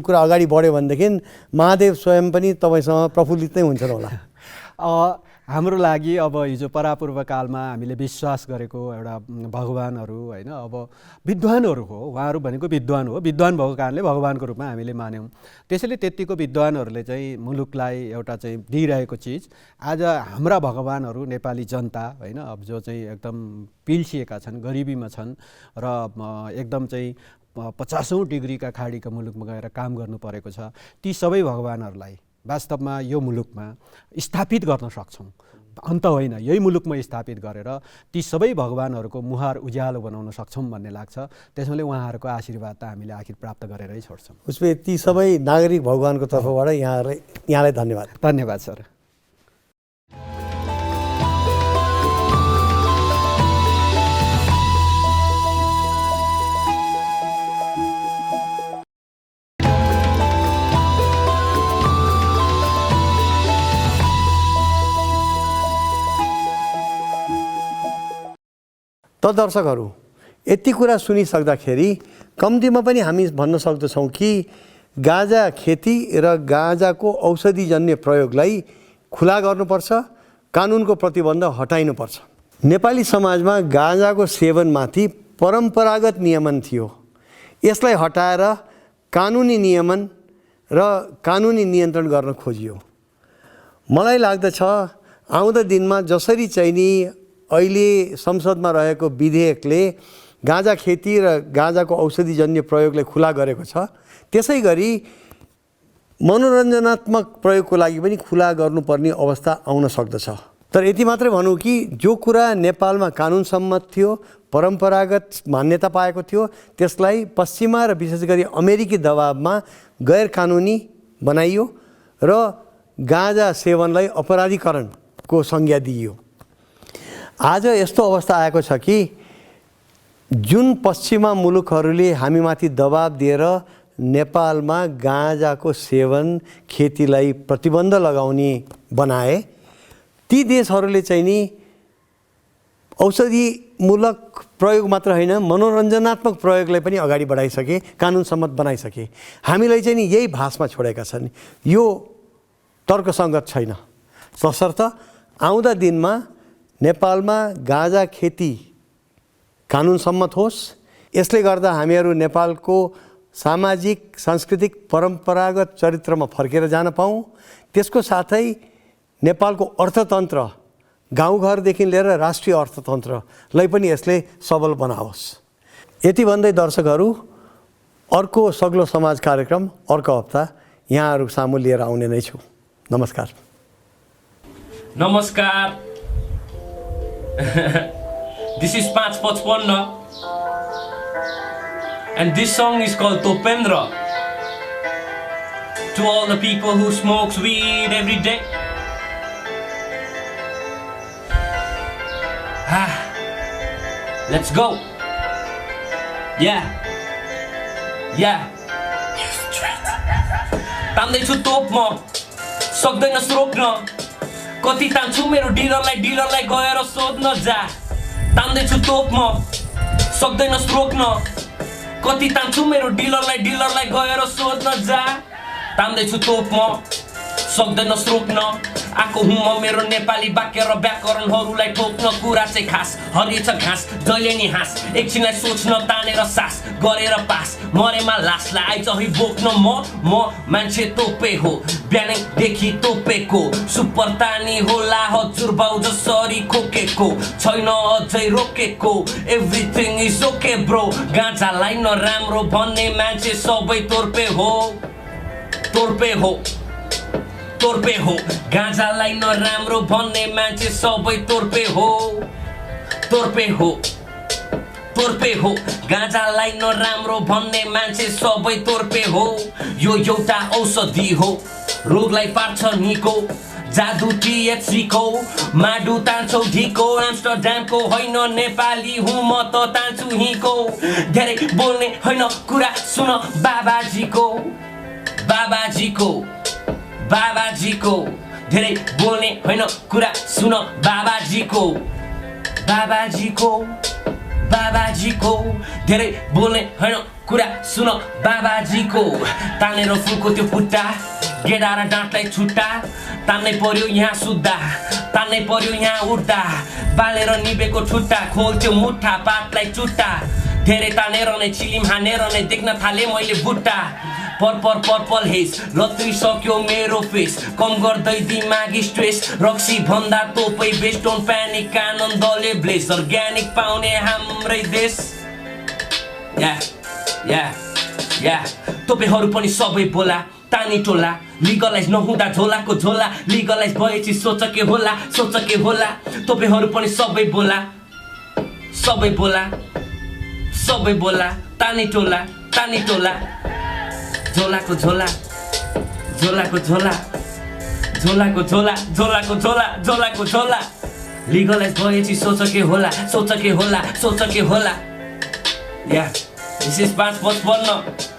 कुरा अगाडि बढ्यो भनेदेखि महादेव स्वयं पनि तपाईँसँग प्रफुल्लित नै हुन्छन् होला। हाम्रो लागि अब हिजो परापूर्व कालमा हामीले विश्वास गरेको एउटा भगवानहरू होइन, अब विद्वानहरू हो, उहाँहरू भनेको विद्वान हो, विद्वान भएको कारणले भगवानको रूपमा हामीले मान्यौँ। त्यसैले त्यतिको विद्वानहरूले चाहिँ मुलुकलाई एउटा चाहिँ दिइरहेको चिज आज हाम्रा भगवानहरू नेपाली जनता होइन, अब जो चाहिँ एकदम पिल्सिएका छन्, गरिबीमा छन् र एकदम चाहिँ 50औं डिग्रीका खाडीका मुलुकमा गएर काम गर्नु परेको छ, ती सबै भगवानहरूलाई वास्तवमा यो मुलुकमा स्थापित गर्न सक्छौँ। अन्त होइन, यही मुलुकमा स्थापित गरेर ती सबै भगवानहरूको मुहार उज्यालो बनाउन सक्छौँ भन्ने लाग्छ। त्यसैले उहाँहरूको आशीर्वाद त हामीले आखिर प्राप्त गरेरै छोड्छौँ। उसले ती सबै नागरिक भगवानको तर्फबाट यहाँलाई धन्यवाद। धन्यवाद सर। त दर्शकहरू, यति कुरा सुनिसक्दाखेरि कम्तीमा पनि हामी भन्न सक्दछौँ कि गाँजा खेती र गाँजाको औषधिजन्य प्रयोगलाई खुला गर्नुपर्छ, कानुनको प्रतिबन्ध हटाइनुपर्छ। नेपाली समाजमा गाँजाको सेवनमाथि परम्परागत नियमन थियो, यसलाई हटाएर कानुनी नियमन र कानुनी नियन्त्रण गर्न खोजियो। मलाई लाग्दछ आउँदो दिनमा जसरी चाहिँ नि अहिले संसदमा रहेको विधेयकले गाँजा खेती र गाँजाको औषधिजन्य प्रयोगलाई खुला गरेको छ, त्यसै गरी मनोरञ्जनात्मक प्रयोगको लागि पनि खुला गर्नुपर्ने अवस्था आउन सक्दछ। तर यति मात्रै भनौँ कि जो कुरा नेपालमा कानुन सम्मत थियो, परम्परागत मान्यता पाएको थियो, त्यसलाई पश्चिमा र विशेष गरी अमेरिकी दबावमा गैर कानुनी बनाइयो र गाँजा सेवनलाई अपराधीकरणको संज्ञा दिइयो। आज यस्तो अवस्था आएको छ कि जुन पश्चिमा मुलुकहरूले हामीमाथि दबाब दिएर नेपालमा गाँजाको सेवन खेतीलाई प्रतिबन्ध लगाउने बनाए, ती देशहरूले चाहिँ नि औषधिमूलक प्रयोग मात्र होइन, मनोरञ्जनात्मक प्रयोगलाई पनि अगाडि बढाइसके, कानुन सम्मत बनाइसके। हामीलाई चाहिँ नि यही भाषमा छोडेका छन्। यो तर्कसङ्गत छैन। तसर्थ आउँदा दिनमा नेपालमा गाँजा खेती कानुन सम्मत होस्। यसले गर्दा हामीहरू नेपालको सामाजिक सांस्कृतिक परम्परागत चरित्रमा फर्केर जान पाऊँ। त्यसको साथै नेपालको अर्थतन्त्र गाउँघरदेखि लिएर राष्ट्रिय अर्थतन्त्रलाई पनि यसले सबल बनाओस्। यति भन्दै दर्शकहरू, अर्को सग्लो समाज कार्यक्रम अर्को हप्ता यहाँहरू सामु लिएर आउने नै छु। नमस्कार। नमस्कार। This is 555 and this song is called Topendra. To all the people who smokes weed every day. Let's go. Yeah. तान्दैछु तोप म सक्दैन रोक्न, कति तान्छु मेरो डिलरलाई गएर सोध्न जा। तान्दैछु तोप म सक्दैन रोक्न, कति तान्छु मेरो डिलरलाई गएर सोध्न जा। तान्दैछु तोप म सक्दैन रोक्न, आको हुँ म मेरो नेपाली वाक्य र व्याकरणहरूलाई ठोक्न। कुरा चाहिँ खास हरिएछ घाँस जहिले नि हाँस, एकछिनलाई सोच्न तानेर सास गरेर पास। मरेमा लासलाई आइचही बोक्न म मान्छे तोपे हो, बिहानैदेखि तोपेको। सुपर तानी होला हजुर बाउ जसरी खोकेको, छैन अझै रोकेको। एभ्रिथिङ इज ओके ब्रो, गाँजालाई नराम्रो भन्ने मान्छे सबै तोर्पे हो। गाँजालाई नराम्रो भन्ने मान्छे सबै तोर्पे हो। गाँजालाई नराम्रो भन्ने मान्छे सबै तोर्पे हो। यो एउटा औषधि हो, रोगलाई पार्छ निको। जादु THC को माडु तान्छौ ढिको। एम्स्टरड्यामको होइन नेपाली हुँ म त तान्छु हिको। धेरै बोल्ने होइन कुरा सुन बाबाजीको। धेरै बोल्ने होइन कुरा सुन बाबाजीको। धेरै बोल्ने होइन कुरा सुन बाबाजीको। तानेर फुलको त्यो फुट्टा, गेडा र डाँटलाई छुट्टा। तान्नै पर्यो यहाँ सुत्दा, तान्नै पर्यो यहाँ उठ्दा। बालेर निबेको छुट्टा, खोल त्यो मुठा पातलाई चुट्टा। धेरै तानेर नै चिलिम हानेर नै देख्न थाले मैले बुट्टा। पर्पल हेस लत्री सक्यो मेरो फेस, कम गर्दै दिमागी स्ट्रेस। रक्सी भन्दा तोपै बेस्ट, डोन्ट प्यानिक आनन्दले ब्लेस। अर्ग्यानिक पाउने हाम्रै देश। तोपेहरू पनि सबै बोला, तानी टोला। लिगलाइज नहुँदा झोलाको झोला, लिगलाइज भएपछि सोच के होला। तोपेहरू पनि सबै बोला, तानी टोला। झोलाको झोला। लिगलाइज भएपछि सोच के होला। This is 555.